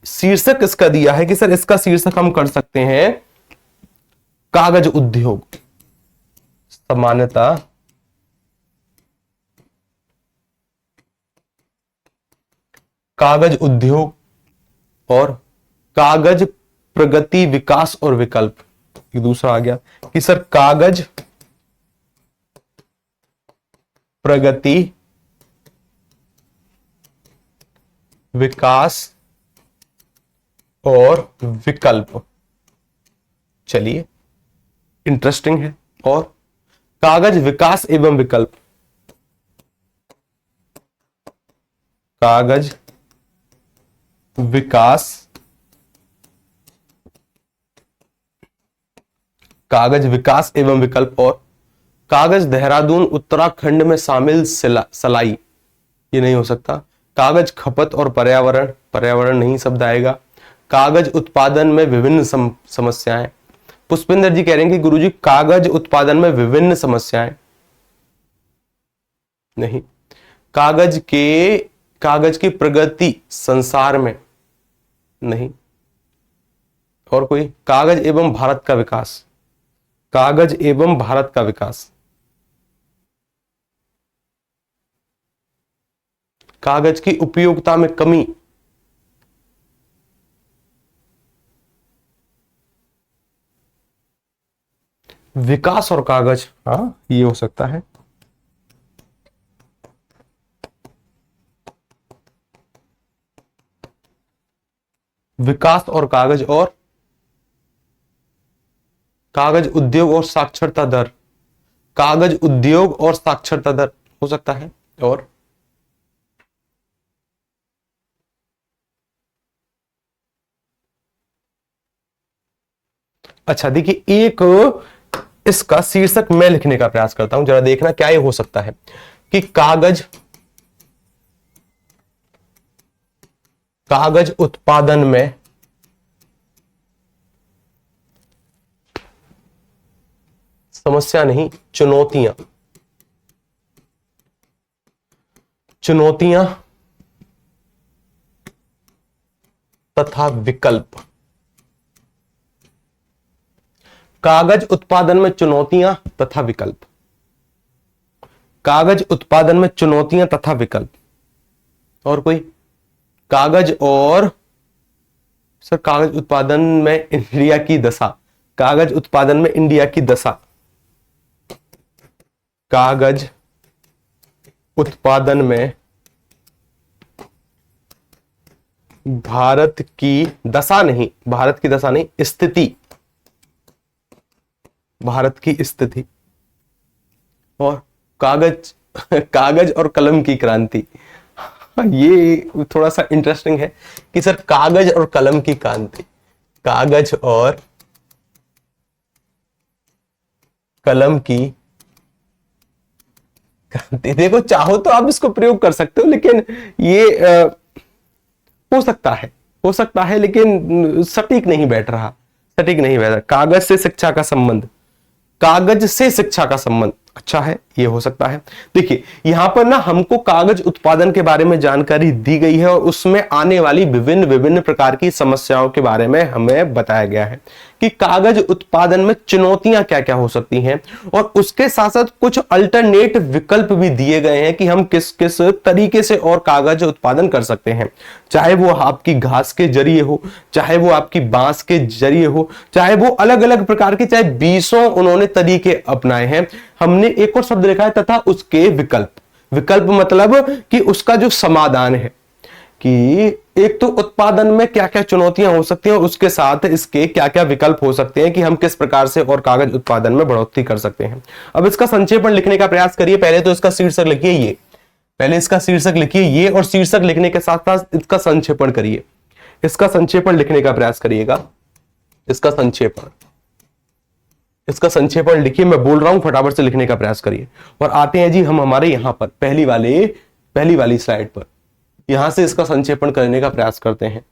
शीर्षक इसका दिया है कि सर इसका शीर्षक हम कर सकते हैं कागज उद्योग, सामान्यतः कागज उद्योग और कागज प्रगति विकास और विकल्प, ये दूसरा आ गया कि सर कागज प्रगति विकास और विकल्प, चलिए इंटरेस्टिंग है। और कागज विकास एवं विकल्प, कागज विकास, कागज विकास एवं विकल्प और कागज देहरादून उत्तराखंड में शामिल सलाई, ये नहीं हो सकता। कागज खपत और पर्यावरण, पर्यावरण नहीं शब्द आएगा। कागज उत्पादन में विभिन्न समस्याएं, पुष्पिंदर जी कह रहे हैं कि गुरुजी कागज उत्पादन में विभिन्न समस्याएं, नहीं। कागज की प्रगति संसार में, नहीं। और कोई, कागज एवं भारत का विकास, कागज एवं भारत का विकास, कागज की उपयोगिता में कमी, विकास और कागज, हाँ ये हो सकता है। विकास और कागज, और कागज उद्योग और साक्षरता दर, कागज उद्योग और साक्षरता दर हो सकता है। और अच्छा देखिए, एक इसका शीर्षक मैं लिखने का प्रयास करता हूं, जरा देखना क्या ये हो सकता है कि कागज उत्पादन में समस्या नहीं, चुनौतियां, चुनौतियां तथा विकल्प। कागज उत्पादन में चुनौतियां तथा विकल्प, कागज उत्पादन में चुनौतियां तथा विकल्प। और कोई, कागज और सर कागज उत्पादन में इंडिया की दशा, कागज उत्पादन में इंडिया की दशा, कागज उत्पादन में भारत की दशा नहीं, भारत की दशा नहीं, स्थिति, भारत की स्थिति। और कागज और कलम की क्रांति, ये थोड़ा सा इंटरेस्टिंग है कि सर कागज और कलम की क्रांति, कागज और कलम की क्रांति। देखो चाहो तो आप इसको प्रयोग कर सकते हो, लेकिन ये हो सकता है लेकिन सटीक नहीं बैठ रहा, सटीक नहीं बैठ रहा। कागज से शिक्षा का संबंध, कागज से शिक्षा का संबंध, अच्छा है, ये हो सकता है। देखिए यहां पर ना हमको कागज उत्पादन के बारे में जानकारी दी गई है और उसमें आने वाली विभिन्न विभिन्न प्रकार की समस्याओं के बारे में हमें बताया गया है कि कागज उत्पादन में चुनौतियां क्या क्या हो सकती हैं, और उसके साथ साथ कुछ अल्टरनेट विकल्प भी दिए गए हैं कि हम किस किस तरीके से और कागज उत्पादन कर सकते हैं, चाहे वो आपकी घास के जरिए हो, चाहे वो आपकी बांस के जरिए हो, चाहे वो अलग अलग प्रकार के, चाहे 20 उन्होंने तरीके अपनाए हैं। हमने एक और शब्द लिखा है तथा उसके विकल्प, विकल्प मतलब कि उसका जो समाधान है कि एक तो उत्पादन में क्या क्या चुनौतियां हो सकती हैं और उसके साथ इसके क्या क्या विकल्प हो सकते हैं कि हम किस प्रकार से और कागज उत्पादन में बढ़ोतरी कर सकते हैं। अब इसका संक्षेपण लिखने का प्रयास करिए। पहले तो इसका शीर्षक लिखिए ये, पहले इसका शीर्षक लिखिए ये, और शीर्षक लिखने के साथ साथ इसका संक्षेपण करिए, इसका संक्षेपण लिखने का प्रयास करिएगा। इसका संक्षेपण लिखिए, मैं बोल रहा हूं फटाफट से लिखने का प्रयास करिए। और आते हैं जी हम हमारे यहां पर पहली वाली स्लाइड पर, यहां से इसका संक्षेपण करने का प्रयास करते हैं,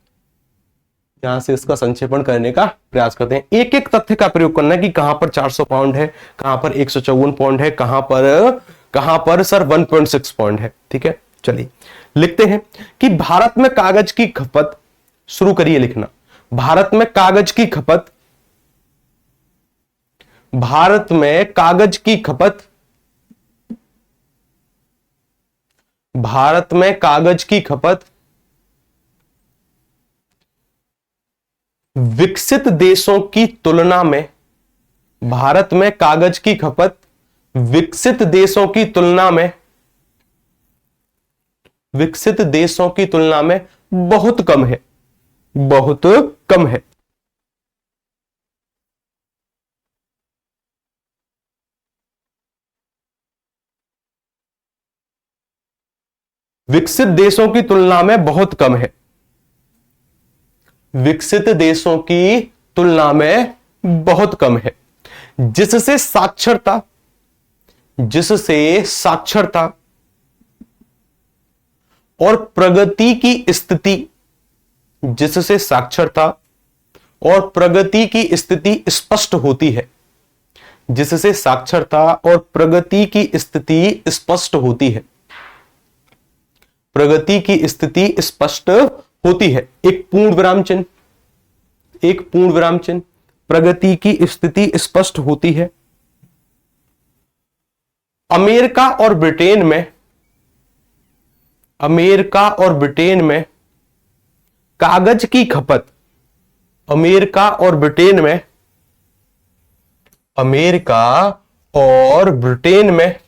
यहां से इसका संक्षेपण करने का प्रयास करते हैं। एक एक तथ्य का प्रयोग करना है कि कहां पर 400 पाउंड है, कहां पर 154 पाउंड है, कहां पर सर 1.6 पाउंड है। ठीक है, चलिए लिखते हैं कि भारत में कागज की खपत, शुरू करिए लिखना, भारत में कागज की खपत भारत में कागज की खपत, भारत में कागज की खपत विकसित देशों की तुलना में, भारत में कागज की खपत विकसित देशों की तुलना में, विकसित देशों की तुलना में बहुत कम है, बहुत कम है। विकसित देशों की तुलना में बहुत कम है, विकसित देशों की तुलना में बहुत कम है। जिससे साक्षरता, जिससे साक्षरता और प्रगति की स्थिति, जिससे साक्षरता और प्रगति की स्थिति स्पष्ट होती है, जिससे साक्षरता और प्रगति की स्थिति स्पष्ट होती है, प्रगति की स्थिति स्पष्ट होती है। एक पूर्ण विराम चिन्ह, एक पूर्ण विराम चिन्ह, प्रगति की स्थिति स्पष्ट होती है। अमेरिका और ब्रिटेन में, अमेरिका और ब्रिटेन में कागज की खपत, अमेरिका और ब्रिटेन में, अमेरिका और ब्रिटेन में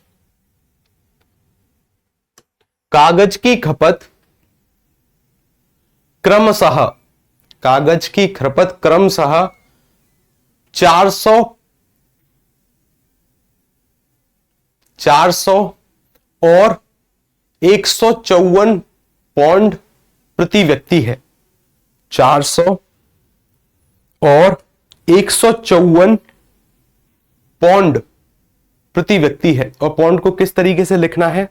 कागज की खपत क्रमशः, कागज की खपत क्रमशः 400 और 154 पौंड प्रति व्यक्ति है। 400 और 154 पौंड प्रति व्यक्ति है। और पौंड को किस तरीके से लिखना है?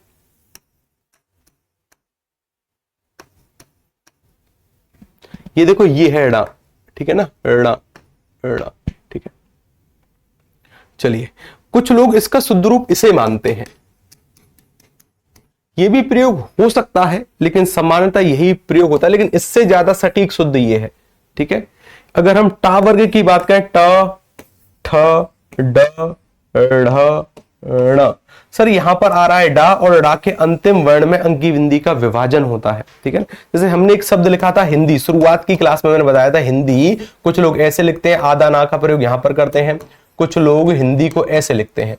ये देखो, ये है ड़ा, ठीक है ना, ड़ा ड़ा, ठीक है। चलिए, कुछ लोग इसका शुद्ध रूप इसे मानते हैं। ये भी प्रयोग हो सकता है, लेकिन सामान्यतः यही प्रयोग होता है, लेकिन इससे ज्यादा सटीक शुद्ध ये है, ठीक है। अगर हम टा वर्ग की बात करें, ट, ठ, ड, ढ़, ण, सर यहां पर आ रहा है डा, और डा के अंतिम वर्ण में अंकी बिंदी का विभाजन होता है, ठीक है। जैसे हमने एक शब्द लिखा था हिंदी, शुरुआत की क्लास में मैंने बताया था हिंदी, कुछ लोग ऐसे लिखते हैं, आदा ना का प्रयोग यहां पर करते हैं, कुछ लोग हिंदी को ऐसे लिखते हैं,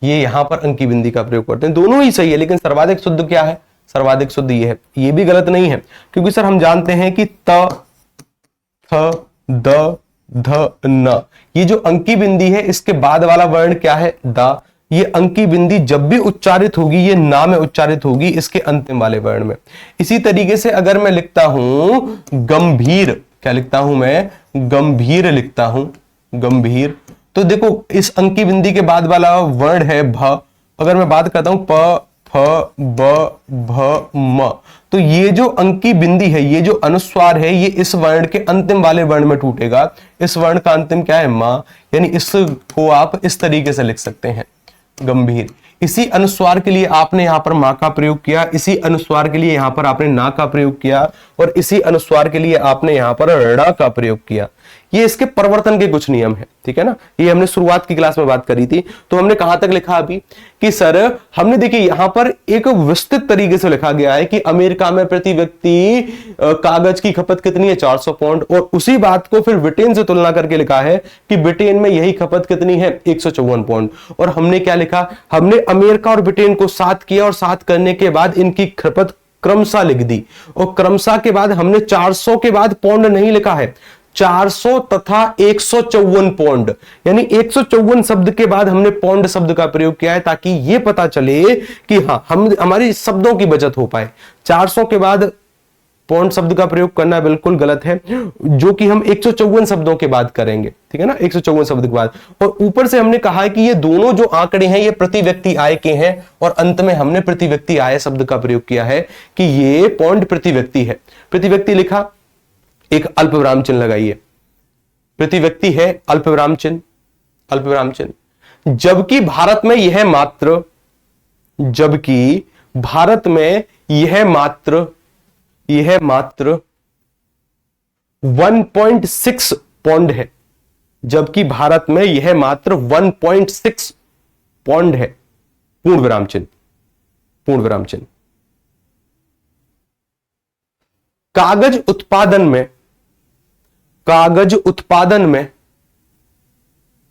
ये यहां पर अंकी बिंदी का प्रयोग करते हैं। दोनों ही सही है, लेकिन सर्वाधिक शुद्ध क्या है? सर्वाधिक शुद्ध ये है। ये भी गलत नहीं है, क्योंकि सर हम जानते हैं कि त, थ, द, ध, न, ये जो अंकी बिंदी है इसके बाद वाला वर्ण क्या है? दा। ये अंकी बिंदी जब भी उच्चारित होगी ये ना में उच्चारित होगी, इसके अंतिम वाले वर्ण में। इसी तरीके से अगर मैं लिखता हूं गंभीर, क्या लिखता हूं मैं? गंभीर लिखता हूं, गंभीर, तो देखो इस अंकी बिंदी के बाद वाला वर्ण है भ। अगर मैं बात करता हूं प, फ, ब, भ, म, तो ये जो अंकी बिंदी है, ये जो अनुस्वार है, ये इस वर्ण के अंतिम वाले वर्ण में टूटेगा। इस वर्ण का अंतिम क्या है? मां। यानी इसको आप इस तरीके से लिख सकते हैं, गंभीर। इसी अनुस्वार के लिए आपने यहां पर मां का प्रयोग किया, इसी अनुस्वार के लिए यहां पर आपने ना का प्रयोग किया, और इसी अनुस्वार के लिए आपने यहां पर ड़ा का प्रयोग किया। ये इसके परिवर्तन के कुछ नियम है, ठीक है ना। ये हमने शुरुआत की क्लास में बात करी थी। तो हमने कहां तक लिखा अभी कि सर हमने देखिए यहां पर एक विस्तृत तरीके से लिखा गया है कि अमेरिका में प्रति व्यक्ति कागज की खपत कितनी है? 400 पौंड। और उसी बात को फिर ब्रिटेन से तुलना करके लिखा है कि ब्रिटेन में यही खपत कितनी है? 154 पौंड। और हमने क्या लिखा? हमने अमेरिका और ब्रिटेन को साथ किया, और साथ करने के बाद इनकी खपत क्रमशः लिख दी, और क्रमशः के बाद हमने 400 के बाद पौंड नहीं लिखा है, 400 तथा 154 पौंड, यानी 154 शब्द के बाद हमने पौंड शब्द का प्रयोग किया है, ताकि यह पता चले कि हाँ हम हमारी शब्दों की बचत हो पाए। 400 के बाद पौंड शब्द का प्रयोग करना बिल्कुल गलत है, जो कि हम 154 शब्दों के बाद करेंगे, ठीक है ना, 154 शब्द के बाद। और ऊपर से हमने कहा है कि ये दोनों जो आंकड़े हैं ये प्रति व्यक्ति आय के हैं, और अंत में हमने प्रति व्यक्ति आय शब्द का प्रयोग किया है कि ये पौंड प्रति व्यक्ति है। प्रति व्यक्ति लिखा, एक अल्प विराम चिन्ह लगाइए, प्रति व्यक्ति है अल्प विराम चिन्ह, अल्प विराम चिन्ह। जबकि भारत में यह मात्र, जबकि भारत में यह मात्र 1.6 पौंड है, जबकि भारत में यह मात्र 1.6 पौंड है। पूर्ण विराम चिन्ह, पूर्ण विराम चिन्ह। कागज उत्पादन में, कागज उत्पादन में,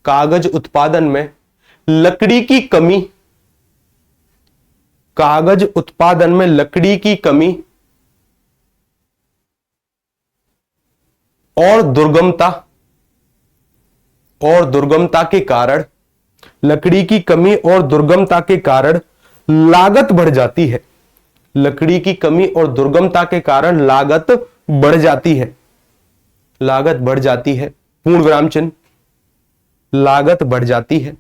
कागज उत्पादन में लकड़ी की कमी, कागज उत्पादन में लकड़ी की कमी और दुर्गमता, और दुर्गमता के कारण, लकड़ी की कमी और दुर्गमता के कारण लागत बढ़ जाती है। लकड़ी की कमी और दुर्गमता के कारण लागत बढ़ जाती है, लागत बढ़ जाती है। पूर्ण विराम चिन्ह, लागत बढ़ जाती है।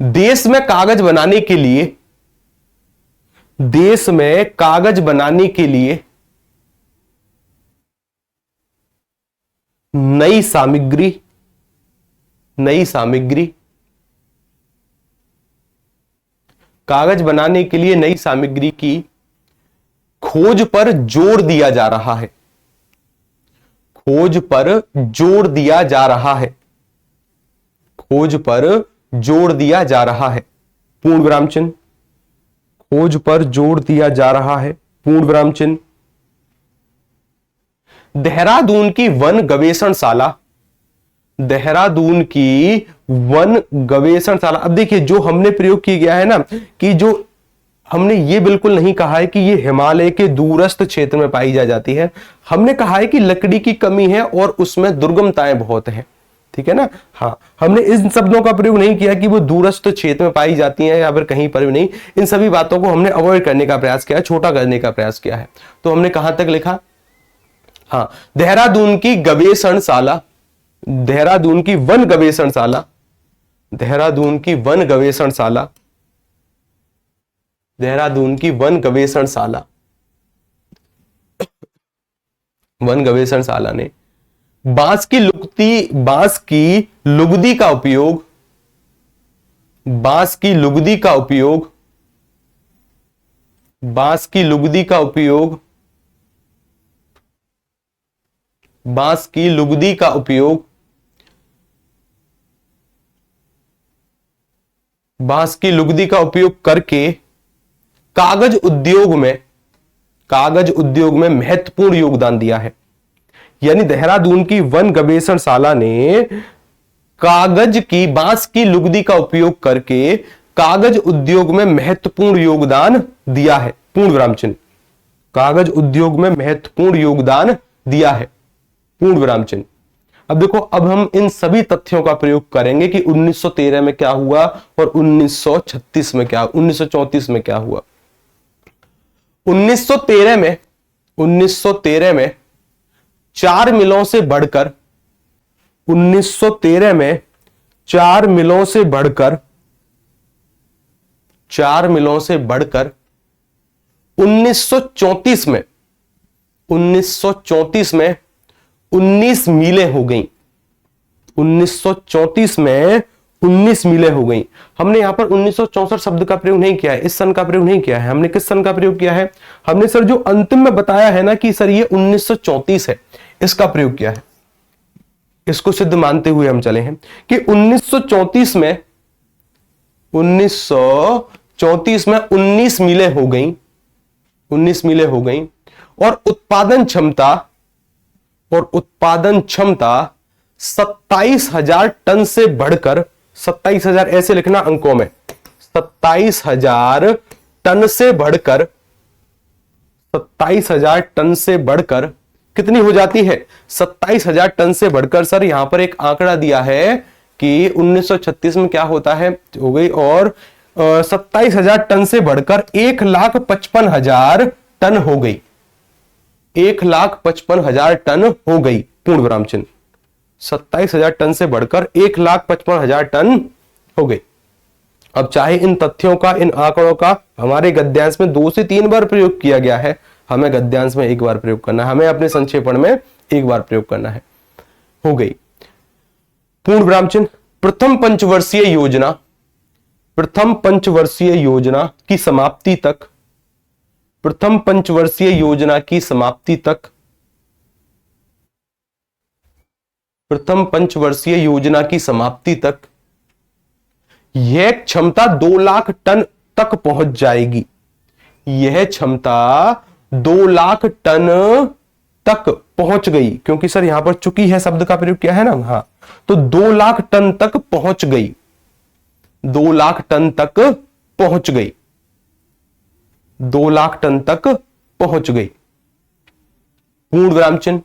देश में कागज बनाने के लिए, देश में कागज बनाने के लिए नई सामग्री, नई सामग्री, कागज बनाने के लिए नई सामग्री की खोज पर जोर दिया जा रहा है, खोज पर जोर दिया जा रहा है, खोज पर जोर दिया जा रहा है। पूर्ण विराम चिन्ह, खोज पर जोर दिया जा रहा है। पूर्ण विराम चिन्ह। देहरादून की वन गवेषणशाला, देहरादून की वन गवेषणशाला, अब देखिए जो हमने प्रयोग किया गया है ना, कि जो हमने ये बिल्कुल नहीं कहा है कि ये हिमालय के दूरस्थ क्षेत्र में पाई जाती है, हमने कहा है कि लकड़ी की कमी है और उसमें दुर्गमताएं बहुत हैं, ठीक है ना। हाँ, हमने इन शब्दों का प्रयोग नहीं किया कि वो दूरस्थ क्षेत्र में पाई जाती हैं या फिर कहीं पर भी नहीं। इन सभी बातों को हमने अवॉइड करने का प्रयास किया है, छोटा करने का प्रयास किया है। तो हमने कहां तक लिखा, हाँ, देहरादून की गवेषणशाला, देहरादून की वन गवेषणशाला, देहरादून की वन गवेषणशाला, देहरादून की वन गवेषणशाला, वन गवेषणशाला ने बांस की लुगदी, बांस की लुगदी का उपयोग, बांस की लुगदी का उपयोग, बांस की लुगदी का उपयोग, बांस की लुगदी का उपयोग, बांस की लुगदी का उपयोग करके कागज उद्योग में, कागज उद्योग में महत्वपूर्ण योगदान दिया है। यानी देहरादून की वन गवेषणशाला ने कागज की, बांस की लुगदी का उपयोग करके कागज उद्योग में महत्वपूर्ण योगदान दिया है। पूर्ण विराम चिन्ह, कागज उद्योग में महत्वपूर्ण योगदान दिया है। पूर्ण विराम चिन्ह। अब देखो, अब हम इन सभी तथ्यों का प्रयोग करेंगे कि 1913 में क्या हुआ और 1936 में क्या, 1934 में क्या हुआ। 1913 में, 1913 में 4 मिलों से बढ़कर, 1913 में 4 मिलों से बढ़कर, 4 मिलों से बढ़कर 1934 में, 1934 में 19 मिलें हो गई। 1934 में 19 मिलें हो गई। हमने यहां पर 1964 शब्द का प्रयोग नहीं किया है, इस सन का प्रयोग नहीं किया है। हमने किस सन का प्रयोग किया है, हमने सर जो अंतिम में बताया है ना कि सर ये 1934 है, इसका प्रयोग किया है। इसको सिद्ध मानते हुए हम चले हैं कि 1934 में, 1934 में 19 मिलें हो गई, 19 मिलें हो गई और उत्पादन क्षमता, और उत्पादन क्षमता 27,000 टन से बढ़कर, 27,000 ऐसे लिखना अंकों में, 27,000 टन से बढ़कर, 27,000 टन से बढ़कर कितनी हो जाती है, 27,000 टन से बढ़कर। सर यहां पर एक आंकड़ा दिया है कि 1936 में क्या होता है, हो गई, और 27,000 टन से बढ़कर 1,55,000 टन हो गई, 1,55,000 टन हो गई। पूर्ण विराम चिन्ह। 27,000 टन से बढ़कर 1,55,000 टन हो गई। अब चाहे इन तथ्यों का, इन आंकड़ों का हमारे गद्यांश में 2 से 3 बार प्रयोग किया गया है, हमें गद्यांश में 1 बार प्रयोग करना है, हमें अपने संक्षेपण में 1 बार प्रयोग करना है। हो गई। पूर्ण विराम चिन्ह। प्रथम पंचवर्षीय योजना, प्रथम पंचवर्षीय योजना की समाप्ति तक, प्रथम पंचवर्षीय योजना की समाप्ति तक प्रथम पंचवर्षीय योजना की समाप्ति तक यह क्षमता 2 लाख टन तक पहुंच जाएगी। यह क्षमता 2 लाख टन तक पहुंच गई, क्योंकि सर यहां पर चुकी है शब्द का प्रयोग किया है ना, हाँ, तो 2 लाख टन तक पहुंच गई, 2 लाख टन तक पहुंच गई, 2 लाख टन तक पहुंच गई। पूर्ण विराम चिन्ह।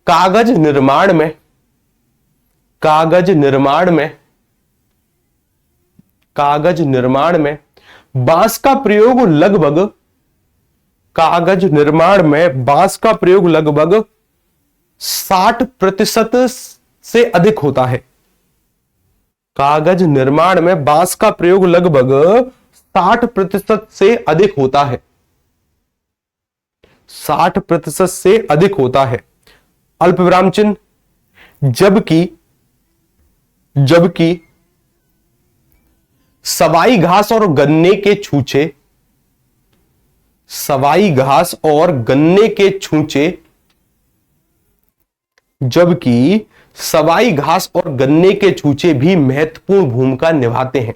कागज निर्माण में, कागज निर्माण में, कागज निर्माण में बांस का प्रयोग लगभग, कागज निर्माण में बांस का प्रयोग लगभग 60% से अधिक होता है। कागज निर्माण में बांस का प्रयोग लगभग 60% से अधिक होता है, 60% से अधिक होता है। अल्प विराम चिन्ह। जबकि, जबकि सवाई घास और गन्ने के छूचे, सवाई घास और गन्ने के छूचे, जबकि सवाई घास और गन्ने के छूचे भी महत्वपूर्ण भूमिका निभाते हैं।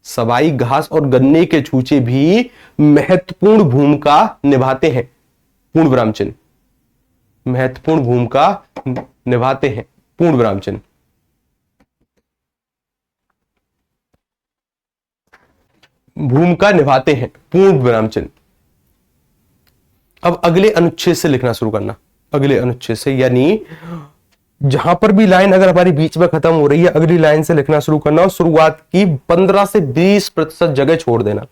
सवाई घास और गन्ने के छूचे भी महत्वपूर्ण भूमिका निभाते हैं। पूर्ण विराम चिन्ह। महत्वपूर्ण भूमिका निभाते हैं। पूर्ण विराम चिन्ह। भूमिका निभाते हैं। पूर्ण विराम चिन्ह। अब अगले अनुच्छेद से लिखना शुरू करना, अगले अनुच्छेद से, यानी जहां पर भी लाइन अगर हमारी बीच में खत्म हो रही है अगली लाइन से लिखना शुरू करना, और शुरुआत की 15 से 20% जगह छोड़ देना।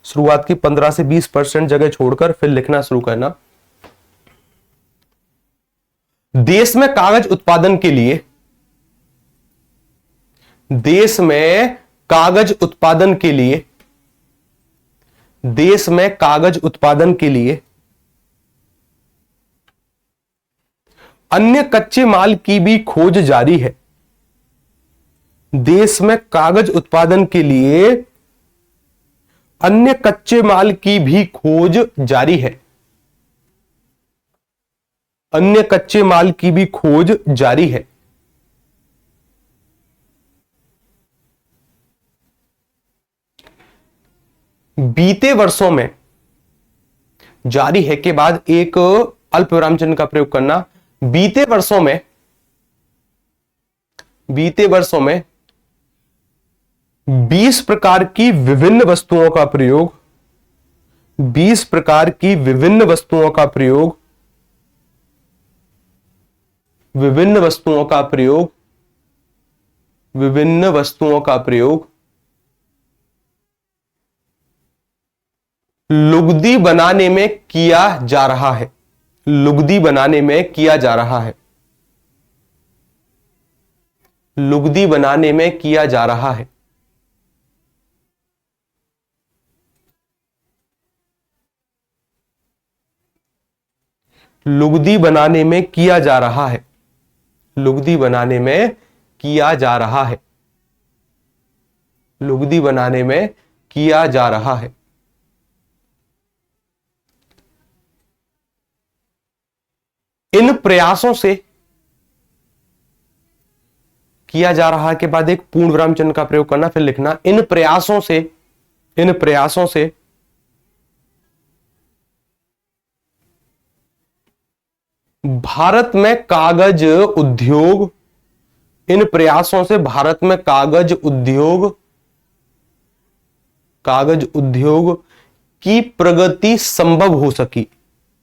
शुरुआत की 15 से 20% जगह छोड़कर फिर लिखना शुरू करना। देश में कागज उत्पादन के लिए, देश में कागज उत्पादन के लिए, देश में कागज उत्पादन के लिए अन्य कच्चे माल की भी खोज जारी है। देश में कागज उत्पादन के लिए अन्य कच्चे माल की भी खोज जारी है। अन्य कच्चे माल की भी खोज जारी है। बीते वर्षों में, जारी है के बाद एक अल्प विराम चिन्ह का प्रयोग करना। बीते वर्षों में, बीते वर्षों में 20 प्रकार की विभिन्न वस्तुओं का प्रयोग, 20 प्रकार की विभिन्न वस्तुओं का प्रयोग, विभिन्न वस्तुओं का प्रयोग, विभिन्न वस्तुओं का प्रयोग लुगदी बनाने में किया जा रहा है। लुगदी बनाने में किया जा रहा है। लुगदी बनाने में किया जा रहा है। लुगदी बनाने में किया जा रहा है। लुगदी बनाने में किया जा रहा है। लुगदी बनाने में किया जा रहा है। इन प्रयासों से, किया जा रहा के बाद एक पूर्ण विराम चिन्ह का प्रयोग करना, फिर लिखना इन प्रयासों से, इन प्रयासों से भारत में कागज उद्योग, इन प्रयासों से भारत में कागज उद्योग, कागज उद्योग की प्रगति संभव हो सकी।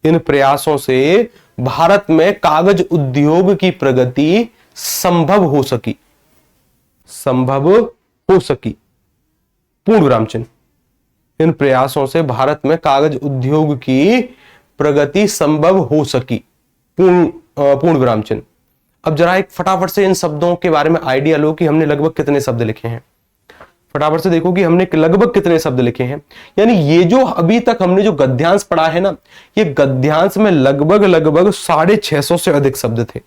इन प्रयासों से भारत में कागज उद्योग की प्रगति संभव हो सकी। संभव हो सकी। पूर्ण विराम चिन्ह। इन प्रयासों से भारत में कागज उद्योग की प्रगति संभव हो सकी। पूर्ण विराम चिन्ह। अब जरा एक फटाफट से इन शब्दों के बारे में आइडिया लो कि हमने लगभग कितने शब्द लिखे हैं। फटाफट से देखो कि हमने लगभग कितने शब्द लिखे हैं। यानी ये जो अभी तक हमने जो गद्यांश पढ़ा है ना, ये गद्यांश में लगभग 650 से अधिक शब्द थे।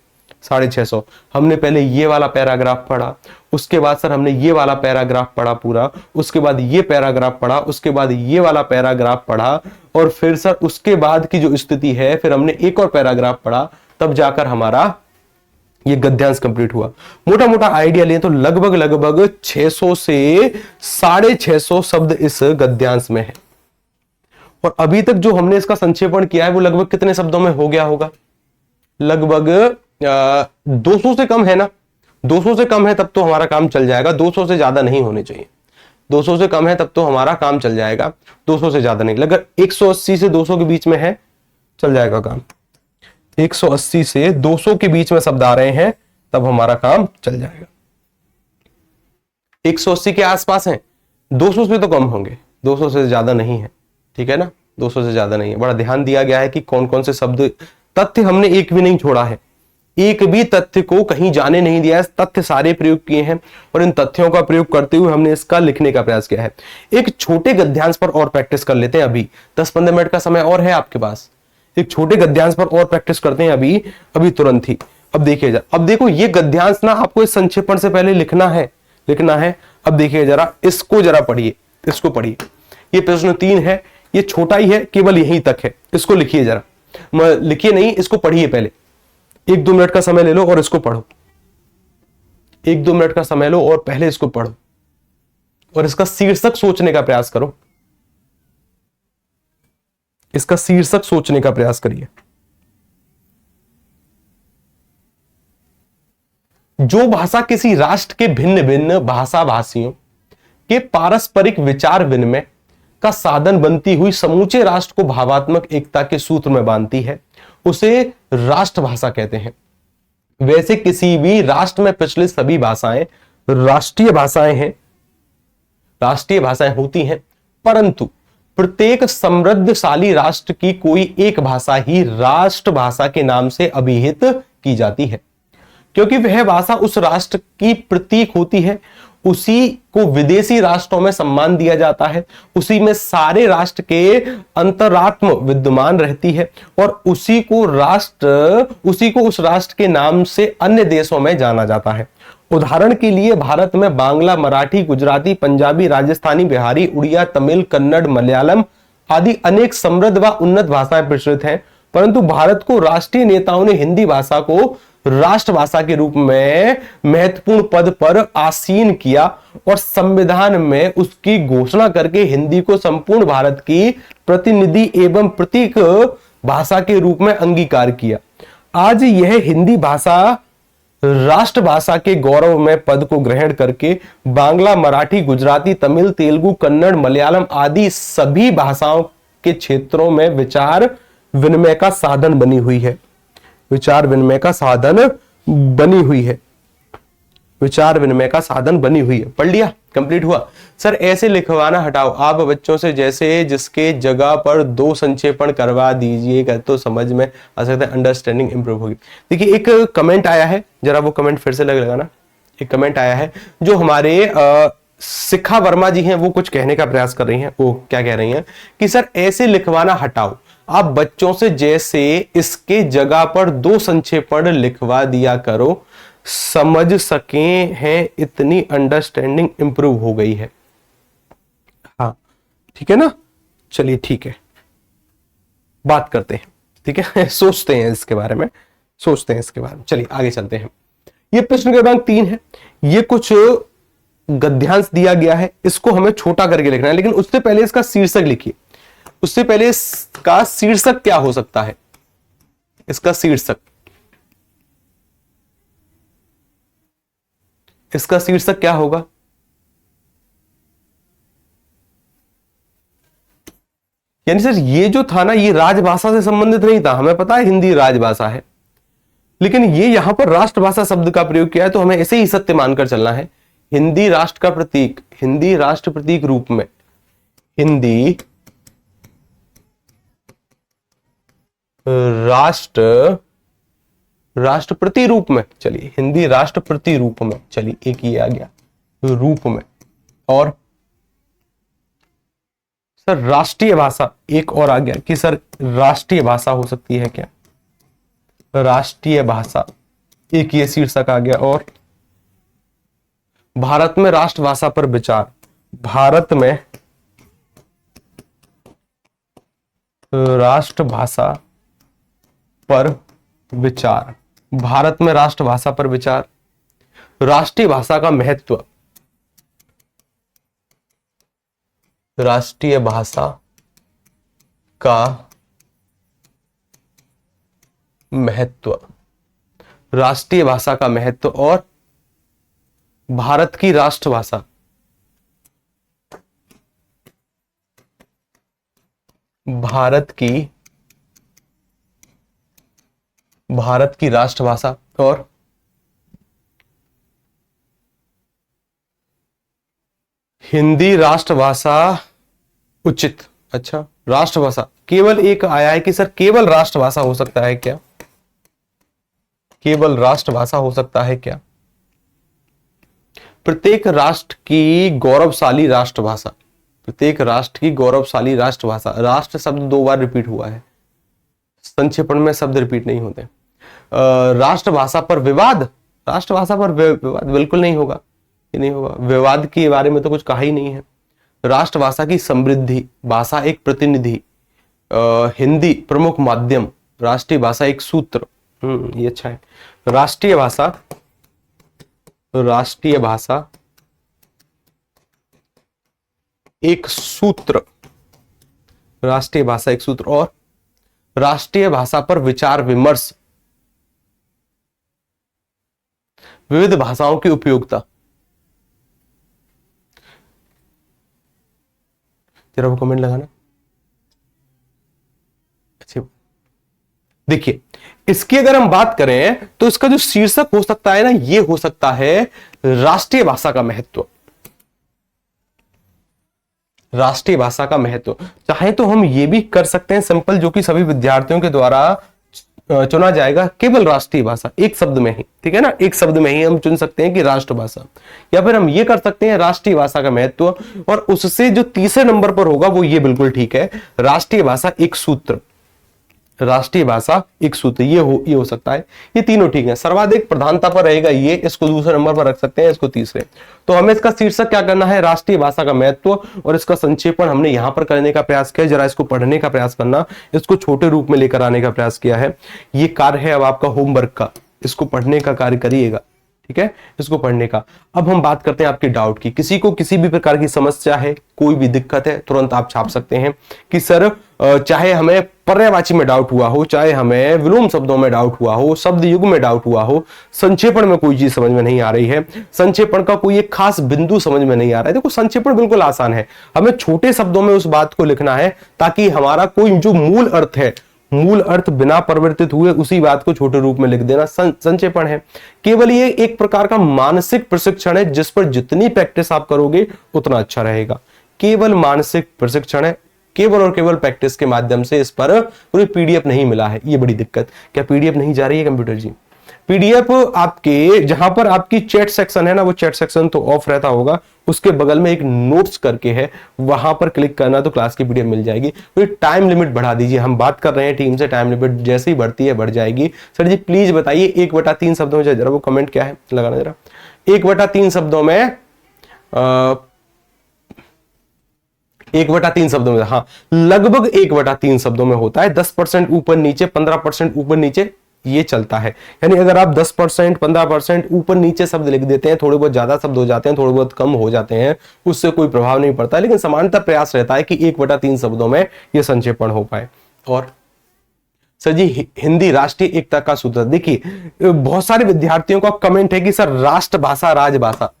650। हमने पहले ये वाला पैराग्राफ पढ़ा, उसके बाद सर हमने ये वाला पैराग्राफ पढ़ा पूरा, उसके बाद ये पैराग्राफ पढ़ा, उसके बाद ये वाला पैराग्राफ पढ़ा, और फिर सर उसके बाद की जो स्थिति है फिर हमने एक और पैराग्राफ पढ़ा, तब जाकर हमारा ये गद्यांश कंप्लीट हुआ। मोटा मोटा आइडिया लें तो लगभग लगभग 600 से 650 शब्द इस गद्यांश में है। और अभी तक जो हमने इसका संक्षेपण किया है वो लगभग कितने शब्दों में हो गया होगा? लगभग 200 से कम है ना? 200 से कम है तब तो हमारा काम चल जाएगा, 200 से ज्यादा नहीं होने चाहिए। 200 से कम है तब तो हमारा काम चल जाएगा, 200 से ज्यादा नहीं। अगर 180 से 200 के बीच में है चल जाएगा काम। 180 से 200 के बीच में शब्द आ रहे हैं तब हमारा काम चल जाएगा। 180 के आसपास हैं, 200 से तो कम होंगे, 200 से ज्यादा नहीं है, ठीक है ना? 200 से ज्यादा नहीं है। बड़ा ध्यान दिया गया है कि कौन कौन से शब्द, तथ्य हमने एक भी नहीं छोड़ा है, एक भी तथ्य को कहीं जाने नहीं दिया है, तथ्य सारे प्रयोग किए हैं और इन तथ्यों का प्रयोग करते हुए हमने इसका लिखने का प्रयास किया है। एक छोटे गद्यांश पर और प्रैक्टिस कर लेते हैं, अभी 10-15 मिनट का समय और है आपके पास। एक छोटे गद्यांश पर और प्रैक्टिस करते हैं अभी तुरंत ही। अब देखिए जरा, अब देखो ये गद्यांश ना आपको इस संक्षेपण से पहले लिखना है। अब देखिए जरा, इसको जरा पढ़िए, इसको पढ़िए। ये प्रश्न 3 है, ये छोटा ही है, केवल यहीं तक है। इसको लिखिए जरा, लिखिए नहीं, इसको पढ़िए पहले। 1-2 मिनट का समय ले लो और इसको पढ़ो। 1-2 मिनट का समय लो और पहले इसको पढ़ो और इसका शीर्षक सोचने का प्रयास करो। इसका शीर्षक सोचने का प्रयास करिए। जो भाषा किसी राष्ट्र के भिन्न भिन्न भाषा भाषियों के पारस्परिक विचार विनिमय का साधन बनती हुई समूचे राष्ट्र को भावात्मक एकता के सूत्र में बांधती है, उसे राष्ट्रभाषा कहते हैं। वैसे किसी भी राष्ट्र में प्रचलित सभी भाषाएं राष्ट्रीय भाषाएं हैं, राष्ट्रीय भाषाएं होती हैं, परंतु प्रत्येक समृद्धशाली राष्ट्र की कोई एक भाषा ही राष्ट्रभाषा के नाम से अभिहित की जाती है, क्योंकि वह भाषा उस राष्ट्र की प्रतीक होती है। उसी को विदेशी राष्ट्रों में सम्मान दिया जाता है, उसी में सारे राष्ट्र के अंतरात्म विद्यमान रहती है और उसी को उस राष्ट्र के नाम से अन्य देशों में जाना जाता है। उदाहरण के लिए भारत में बांग्ला, मराठी, गुजराती, पंजाबी, राजस्थानी, बिहारी, उड़िया, तमिल, कन्नड़, मलयालम आदि अनेक समृद्ध व उन्नत भाषाएं प्रचलित हैं, परंतु भारत को राष्ट्रीय नेताओं ने हिंदी भाषा को राष्ट्रभाषा के रूप में महत्वपूर्ण पद पर आसीन किया और संविधान में उसकी घोषणा करके हिंदी को संपूर्ण भारत की प्रतिनिधि एवं प्रतीक भाषा के रूप में अंगीकार किया। आज यह हिंदी भाषा राष्ट्रभाषा के गौरव में पद को ग्रहण करके बांग्ला, मराठी, गुजराती, तमिल, तेलुगु, कन्नड़, मलयालम आदि सभी भाषाओं के क्षेत्रों में विचार विनिमय का साधन बनी हुई है। विचार विनिमय का साधन बनी हुई है। विचार विनिमय का साधन बनी हुई है। पढ़ लिया? कंप्लीट हुआ? सर ऐसे लिखवाना हटाओ आप बच्चों से जैसे जिसके जगह पर 2 संक्षेपण करवा दीजिएगा तो समझ में आ सकता है, अंडरस्टैंडिंग इंप्रूव होगी। देखिए एक कमेंट आया है, जरा वो कमेंट फिर से लगाना। एक कमेंट आया है जो हमारे शिखा वर्मा जी हैं, वो कुछ कहने का प्रयास कर रही हैं। वो क्या कह रही हैं कि सर ऐसे लिखवाना हटाओ, आप बच्चों से जैसे इसके जगह पर 2 संक्षेपण लिखवा दिया करो, समझ सके हैं, इतनी अंडरस्टैंडिंग इंप्रूव हो गई है। हाँ ठीक है ना, चलिए ठीक है, बात करते हैं, ठीक है सोचते हैं इसके बारे में, चलिए आगे चलते हैं। ये प्रश्न क्रमांक 3 है, ये कुछ गद्यांश दिया गया है, इसको हमें छोटा करके लिखना है, लेकिन उससे पहले इसका शीर्षक लिखिए। उससे पहले इसका शीर्षक क्या हो सकता है? इसका शीर्षक क्या होगा? यानी सर ये जो था ना, ये राजभाषा से संबंधित नहीं था। हमें पता है हिंदी राजभाषा है, लेकिन ये यहां पर राष्ट्रभाषा शब्द का प्रयोग किया है, तो हमें ऐसे ही सत्य मानकर चलना है। हिंदी राष्ट्र का प्रतीक, हिंदी राष्ट्र प्रतीक रूप में, हिंदी राष्ट्र प्रति रूप में, चलिए हिंदी राष्ट्र प्रति रूप में, चलिए एक ये आ गया रूप में। और सर राष्ट्रीय भाषा एक और आ गया कि सर राष्ट्रीय भाषा हो सकती है क्या? राष्ट्रीय भाषा एक ये शीर्षक आ गया। और भारत में राष्ट्रभाषा पर विचार, भारत में राष्ट्रभाषा पर विचार, भारत में राष्ट्रभाषा पर विचार, राष्ट्रीय भाषा का महत्व, राष्ट्रीय भाषा का महत्व, राष्ट्रीय भाषा का महत्व और भारत की राष्ट्रभाषा, भारत की राष्ट्रभाषा और हिंदी राष्ट्रभाषा उचित। अच्छा, राष्ट्रभाषा केवल एक आया है कि सर केवल राष्ट्रभाषा हो सकता है क्या, केवल राष्ट्रभाषा हो सकता है क्या? प्रत्येक राष्ट्र की गौरवशाली राष्ट्रभाषा, प्रत्येक राष्ट्र की गौरवशाली राष्ट्रभाषा। राष्ट्र शब्द 2 बार रिपीट हुआ है, संक्षेपण में शब्द रिपीट नहीं होते। राष्ट्रभाषा पर विवाद, राष्ट्रभाषा पर विवाद बिल्कुल नहीं होगा, ये नहीं होगा। विवाद के बारे में तो कुछ कहा ही नहीं है। राष्ट्रभाषा की समृद्धि, भाषा एक प्रतिनिधि, हिंदी प्रमुख माध्यम, राष्ट्रीय भाषा एक सूत्र, ये अच्छा है। राष्ट्रीय भाषा, राष्ट्रीय भाषा एक सूत्र, राष्ट्रीय भाषा एक सूत्र और राष्ट्रीय भाषा पर विचार विमर्श, विविध भाषाओं की उपयोगिता। जरा वो कमेंट लगाना। अच्छा, देखिए इसकी अगर हम बात करें तो इसका जो शीर्षक हो सकता है ना, ये हो सकता है राष्ट्रीय भाषा का महत्व, राष्ट्रीय भाषा का महत्व। चाहे तो हम ये भी कर सकते हैं सिंपल, जो कि सभी विद्यार्थियों के द्वारा चुना जाएगा, केवल राष्ट्रीय भाषा, एक शब्द में ही, ठीक है ना, एक शब्द में ही हम चुन सकते हैं कि राष्ट्रभाषा। या फिर हम ये कर सकते हैं राष्ट्रीय भाषा का महत्व, और उससे जो तीसरे नंबर पर होगा वो ये बिल्कुल ठीक है, राष्ट्रीय भाषा एक सूत्र, राष्ट्रीय भाषा एक सूत्र, ये हो सकता है। ये तीनों ठीक है। सर्वाधिक प्रधानता पर रहेगा ये, इसको दूसरे नंबर पर रख सकते हैं, इसको तीसरे। तो हमें इसका शीर्षक क्या करना है, राष्ट्रीय भाषा का महत्व, और इसका संक्षेपण हमने यहां पर करने का प्रयास किया। जरा इसको पढ़ने का प्रयास करना, इसको छोटे रूप में लेकर आने का प्रयास किया है। ये कार्य है अब आपका होमवर्क का, इसको पढ़ने का कार्य करिएगा, ठीक है, इसको पढ़ने का। अब हम बात करते हैं आपके डाउट की। किसी को किसी भी प्रकार की समस्या है, कोई भी दिक्कत है, तुरंत आप छाप सकते हैं कि सर चाहे हमें पर्यायवाची में डाउट हुआ हो, चाहे हमें विलोम शब्दों में डाउट हुआ हो, शब्द युग में डाउट हुआ हो, संक्षेपण में कोई चीज समझ में नहीं आ रही है, संक्षेपण का कोई एक खास बिंदु समझ में नहीं आ रहा है। देखो संक्षेपण बिल्कुल आसान है, हमें छोटे शब्दों में उस बात को लिखना है ताकि हमारा कोई जो मूल अर्थ है, मूल अर्थ बिना परिवर्तित हुए उसी बात को छोटे रूप में लिख देना संक्षेपण है। केवल ये एक प्रकार का मानसिक प्रशिक्षण है, जिस पर जितनी प्रैक्टिस आप करोगे उतना अच्छा रहेगा। केवल मानसिक प्रशिक्षण है, केवल और केवल प्रैक्टिस के माध्यम से। इस पर कोई पीडीएफ नहीं मिला है, ये बड़ी दिक्कत। क्या पीडीएफ नहीं जा रही है कंप्यूटर जी? पीडीएफ आपके जहां पर आपकी चैट सेक्शन है ना, वो चैट सेक्शन तो ऑफ रहता होगा, उसके बगल में एक नोट्स करके है, वहां पर क्लिक करना तो क्लास की पीडीएफ मिल जाएगी। तो टाइम लिमिट बढ़ा दीजिए, हम बात कर रहे हैं टीम से, टाइम लिमिट जैसे ही बढ़ती है बढ़ जाएगी। सर जी प्लीज बताइए 1/3 शब्दों में, जरा वो कमेंट क्या है लगाना जरा। 1/3 शब्दों में 1/3 शब्दों में, हाँ लगभग 1/3 शब्दों में होता है। 10% ऊपर नीचे, 15% ऊपर नीचे, ये चलता है। यानी अगर आप 10% 15% ऊपर नीचे शब्द लिख देते हैं, थोड़े बहुत ज्यादा शब्द हो जाते हैं, थोड़े बहुत कम हो जाते हैं, उससे कोई प्रभाव नहीं पड़ता, लेकिन समानता प्रयास रहता है कि 1/3 शब्दों में यह संक्षेपण हो पाए। और सर जी हिंदी राष्ट्रीय एकता का सूत्र, देखिए बहुत सारे विद्यार्थियों का कमेंट है कि सर राष्ट्रभाषा राजभाषा,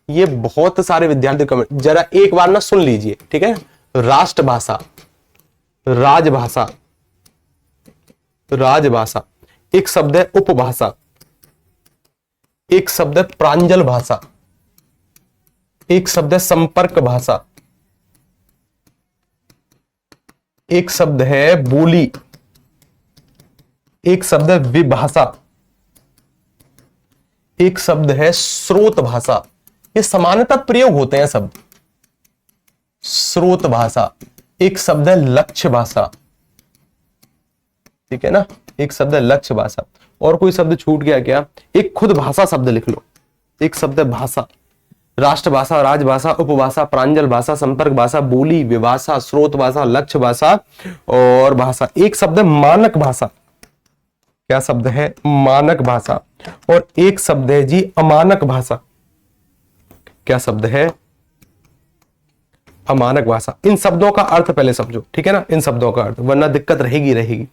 ये बहुत सारे विद्यार्थी कमेंट, जरा एक बार ना सुन लीजिए, ठीक है। राष्ट्रभाषा, राजभाषा, राजभाषा, एक शब्द है उपभाषा, एक शब्द है प्रांजल भाषा, एक शब्द है संपर्क भाषा, एक शब्द है बोली, एक शब्द है विभाषा, एक शब्द है स्रोत भाषा। ये सामान्यतः प्रयोग होते हैं शब्द। स्रोत भाषा, एक शब्द है लक्ष्य भाषा, ठीक है ना, एक शब्द है लक्ष्य भाषा। और कोई शब्द छूट गया क्या? एक खुद भाषा शब्द लिख लो। एक शब्द है भाषा, राष्ट्रभाषा, राजभाषा, उपभाषा, प्रांजल भाषा, संपर्क भाषा, बोली, विभाषा, स्रोत भाषा, लक्ष्य भाषा और भाषा। एक शब्द है मानक भाषा। क्या शब्द है? मानक भाषा। और एक शब्द है जी अमानक भाषा। क्या शब्द है? अमानक भाषा। इन शब्दों का अर्थ पहले समझो, ठीक है ना, इन शब्दों का अर्थ, वरना दिक्कत रहेगी।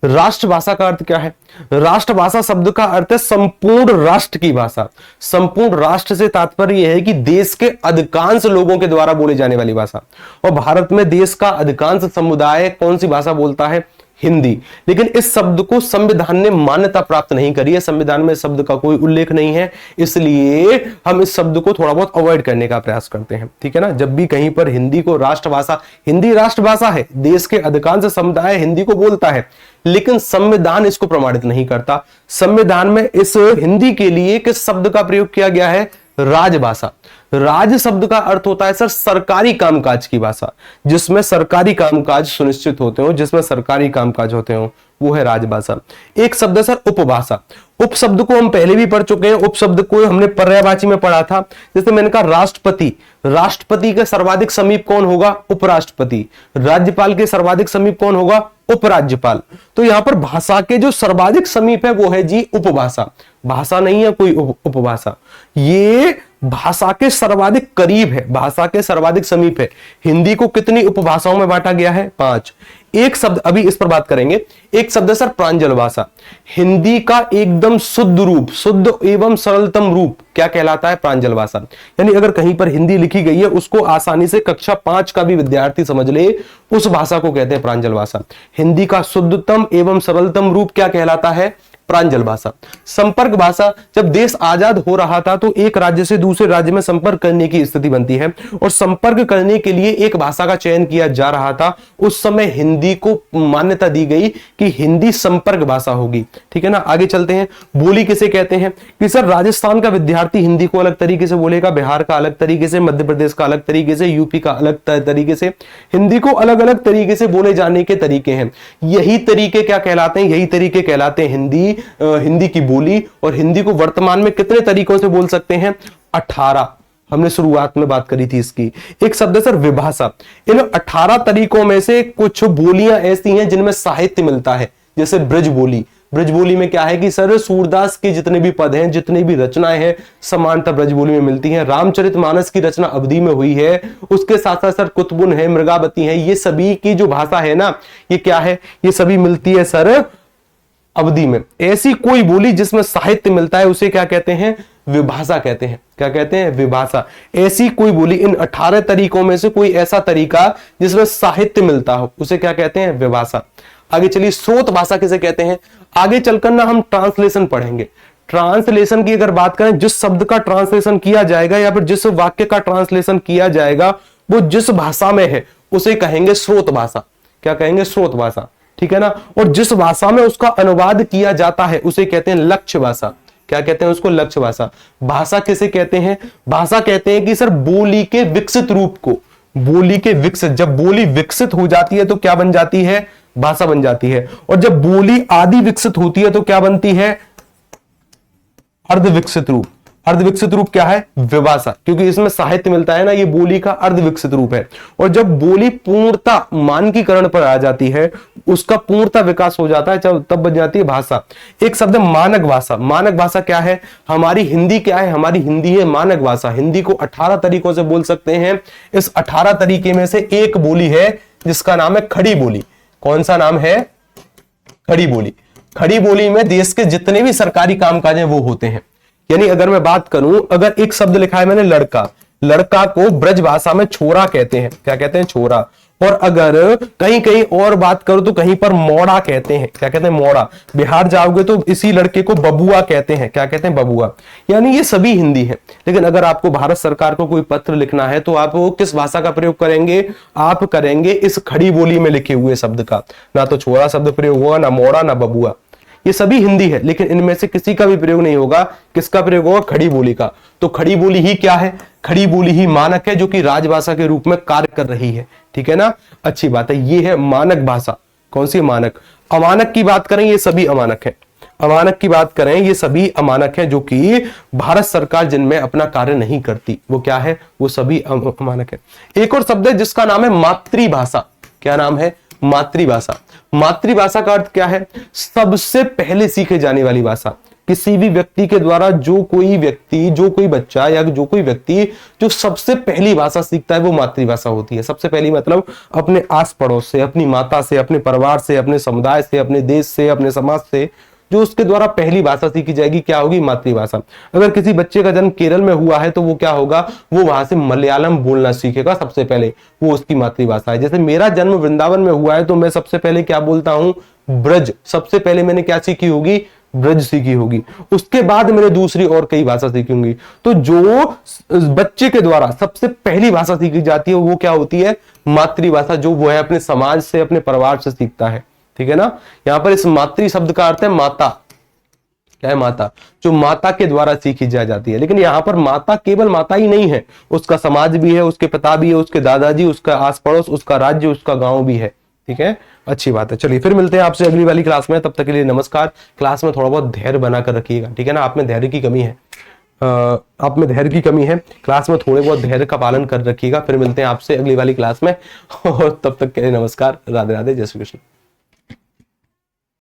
राष्ट्रभाषा का अर्थ क्या है? राष्ट्रभाषा शब्द का अर्थ है संपूर्ण राष्ट्र की भाषा। संपूर्ण राष्ट्र से तात्पर्य यह है कि देश के अधिकांश लोगों के द्वारा बोले जाने वाली भाषा। और भारत में देश का अधिकांश समुदाय कौन सी भाषा बोलता है? हिंदी। लेकिन इस शब्द को संविधान ने मान्यता प्राप्त नहीं करी है, संविधान में इस शब्द का कोई उल्लेख नहीं है, इसलिए हम इस शब्द को थोड़ा बहुत अवॉइड करने का प्रयास करते हैं, ठीक है ना। जब भी कहीं पर हिंदी को राष्ट्रभाषा, हिंदी राष्ट्रभाषा है, देश के अधिकांश समुदाय हिंदी को बोलता है, लेकिन संविधान इसको प्रमाणित नहीं करता। संविधान में इस हिंदी के लिए किस शब्द का प्रयोग किया गया है? राजभाषा। राज शब्द का अर्थ होता है सर सरकारी कामकाज की भाषा, जिसमें सरकारी कामकाज सुनिश्चित होते हो, जिसमें सरकारी कामकाज होते हो, वो है राजभाषा। एक शब्द है सर उपभाषा। उप शब्द को हम पहले भी पढ़ चुके हैं, उप शब्द को हमने पर्यायवाची में पढ़ा था। जैसे मैंने कहा राष्ट्रपति, राष्ट्रपति के सर्वाधिक समीप कौन होगा? उपराष्ट्रपति। राज्यपाल के सर्वाधिक समीप कौन होगा? उपराज्यपाल। तो यहां पर भाषा के जो सर्वाधिक समीप है वो है जी उपभाषा। भाषा नहीं है कोई उपभाषा, ये भाषा के सर्वाधिक करीब है, भाषा के सर्वाधिक समीप है। हिंदी को कितनी उपभाषाओं में बांटा गया है? 5। एक शब्द, अभी इस पर बात करेंगे। एक शब्द है सर प्रांजल भाषा। हिंदी का एकदम शुद्ध रूप, शुद्ध एवं सरलतम रूप क्या कहलाता है? प्रांजल भाषा। यानी अगर कहीं पर हिंदी लिखी गई है, उसको आसानी से कक्षा 5 का भी विद्यार्थी समझ ले, उस भाषा को कहते हैं प्रांजल भाषा। हिंदी का शुद्धतम एवं सरलतम रूप क्या कहलाता है? प्रांजल भाषा। संपर्क भाषा, जब देश आजाद हो रहा था तो एक राज्य से दूसरे राज्य में संपर्क करने की स्थिति बनती है और संपर्क करने के लिए एक भाषा का चयन किया जा रहा था। उस समय हिंदी को मान्यता दी गई कि हिंदी संपर्क भाषा होगी, ठीक है ना। आगे चलते हैं। बोली किसे कहते हैं? कि सर राजस्थान का विद्यार्थी हिंदी को अलग तरीके से बोलेगा, बिहार का अलग तरीके से, मध्य प्रदेश का अलग तरीके से, यूपी का अलग तरीके से। हिंदी को अलग अलग तरीके से बोले जाने के तरीके हैं। यही तरीके क्या कहलाते हैं? यही तरीके कहलाते हैं हिंदी की बोली। और हिंदी को वर्तमान में कितने तरीकों से बोल सकते हैं? 18। हमने शुरुआत में बात करी थी इसकी। एक शब्द है सर विभाषा। इन 18 तरीकों में से कुछ बोलियां ऐसी हैं जिनमें साहित्य मिलता है, जैसे ब्रज बोली। ब्रज बोली में क्या है कि सर सूरदास के जितने भी पद हैं, जितनी भी रचनाएं हैं, समानता ब्रज बोली में मिलती हैं। रामचरितमानस की रचना अवधी में हुई है, उसके साथ साथ सर कुतुबुन है, मृगावती है, ये सभी की जो भाषा है ना, ये क्या है? ये सभी मिलती है सर अवधि में। ऐसी कोई बोली जिसमें साहित्य मिलता है उसे क्या कहते हैं? विभाषा कहते हैं। क्या कहते हैं? विभाषा। ऐसी कोई बोली, इन 18 तरीकों में से कोई ऐसा तरीका जिसमें साहित्य मिलता हो, उसे क्या कहते हैं? विभाषा। आगे चलिए, स्रोत भाषा किसे कहते हैं? आगे चलकर ना हम ट्रांसलेशन पढ़ेंगे। ट्रांसलेशन की अगर बात करें, जिस शब्द का ट्रांसलेशन किया जाएगा या फिर जिस वाक्य का ट्रांसलेशन किया जाएगा वो जिस भाषा में है उसे कहेंगे स्रोत भाषा। क्या कहेंगे? स्रोत भाषा, ठीक है ना। और जिस भाषा में उसका अनुवाद किया जाता है उसे कहते हैं लक्ष्य भाषा। क्या कहते हैं उसको? लक्ष्य भाषा। भाषा किसे कहते हैं? भाषा कहते हैं कि सर बोली के विकसित रूप को, बोली के विकसित, जब बोली विकसित हो जाती है तो क्या बन जाती है? भाषा बन जाती है। और जब बोली आदि विकसित होती है तो क्या बनती है? अर्ध विकसित रूप। अर्ध विकसित रूप क्या है? विभाषा, क्योंकि इसमें साहित्य मिलता है ना, ये बोली का अर्ध विकसित रूप है। और जब बोली पूर्णता मानकीकरण पर आ जाती है, उसका पूर्णता विकास हो जाता है, तब बन जाती है भाषा। एक शब्द मानक भाषा। मानक भाषा क्या है? हमारी हिंदी क्या है? हमारी हिंदी है मानक भाषा। हिंदी को 18 तरीकों से बोल सकते हैं। इस 18 तरीके में से एक बोली है जिसका नाम है खड़ी बोली। कौन सा नाम है? खड़ी बोली। खड़ी बोली में देश के जितने भी सरकारी कामकाज हैं वो होते हैं। यानी अगर मैं बात करूं, अगर एक शब्द लिखा है मैंने लड़का, लड़का को ब्रज भाषा में छोरा कहते हैं। क्या कहते हैं? छोरा। और अगर कहीं कहीं और बात करूं तो कहीं पर मोड़ा कहते हैं। क्या कहते हैं? मोड़ा। बिहार जाओगे तो इसी लड़के को बबुआ कहते हैं। क्या कहते हैं? बबुआ। यानी ये सभी हिंदी है। लेकिन अगर आपको भारत सरकार को कोई पत्र लिखना है तो आप किस भाषा का प्रयोग करेंगे? आप करेंगे इस खड़ी बोली में लिखे हुए शब्द का। ना तो छोरा शब्द प्रयोग होगा, ना मोड़ा, ना बबुआ। ये सभी हिंदी है, लेकिन इनमें से किसी का भी प्रयोग नहीं होगा। किसका प्रयोग होगा? खड़ी बोली का। तो खड़ी बोली ही क्या है? खड़ी बोली ही मानक है, जो कि राजभाषा के रूप में कार्य कर रही है, ठीक है ना। अच्छी बात है। ये है मानक भाषा। कौन सी? अमानक। अमानक की बात करें, ये सभी अमानक है। अमानक की बात करें, ये सभी अमानक है जो कि भारत सरकार जिनमें अपना कार्य नहीं करती, वो क्या है? वो सभी अमानक है। एक और शब्द है जिसका नाम है मातृभाषा। क्या नाम है? मातृभाषा। मातृभाषा का अर्थ क्या है? सबसे पहले सीखे जाने वाली भाषा। किसी भी व्यक्ति के द्वारा जो कोई बच्चा या जो कोई व्यक्ति जो सबसे पहली भाषा सीखता है वो मातृभाषा होती है। सबसे पहली मतलब अपने आस पड़ोस से, अपनी माता से, अपने परिवार से, अपने समुदाय से, अपने देश से, अपने समाज से जो उसके द्वारा पहली भाषा सीखी जाएगी क्या होगी? मातृभाषा। अगर किसी बच्चे का जन्म केरल में हुआ है तो वो क्या होगा? वो वहां से मलयालम बोलना सीखेगा सबसे पहले, वो उसकी मातृभाषा है। जैसे मेरा जन्म वृंदावन में हुआ है तो मैं सबसे पहले क्या बोलता हूं? ब्रज। सबसे पहले मैंने क्या सीखी होगी? ब्रज सीखी होगी। उसके बाद मैंने दूसरी और कई भाषा सीखी होंगी। तो जो बच्चे के द्वारा सबसे पहली भाषा सीखी जाती है वो क्या होती है? मातृभाषा, जो वो है अपने समाज से, अपने परिवार से सीखता है। ठीक है ना? यहां पर इस मातृ शब्द का अर्थ है माता। क्या है? माता। जो माता के द्वारा सीखी जाती है। लेकिन यहां पर माता केवल माता ही नहीं है, उसका समाज भी है, उसके पिता भी है, उसके दादाजी, उसका आस पड़ोस, उसका राज्य, उसका गांव भी है। ठीक है, अच्छी बात है। चलिए फिर मिलते हैं आपसे अगली वाली क्लास में। तब तक के लिए नमस्कार। क्लास में थोड़ा बहुत धैर्य बनाकर रखिएगा, ठीक है ना? आप में धैर्य की कमी है, आप में धैर्य की कमी है। क्लास में थोड़े बहुत धैर्य का पालन कर रखिएगा। फिर मिलते हैं आपसे अगली वाली क्लास में और तब तक के लिए नमस्कार, राधे राधे, जय श्री कृष्ण।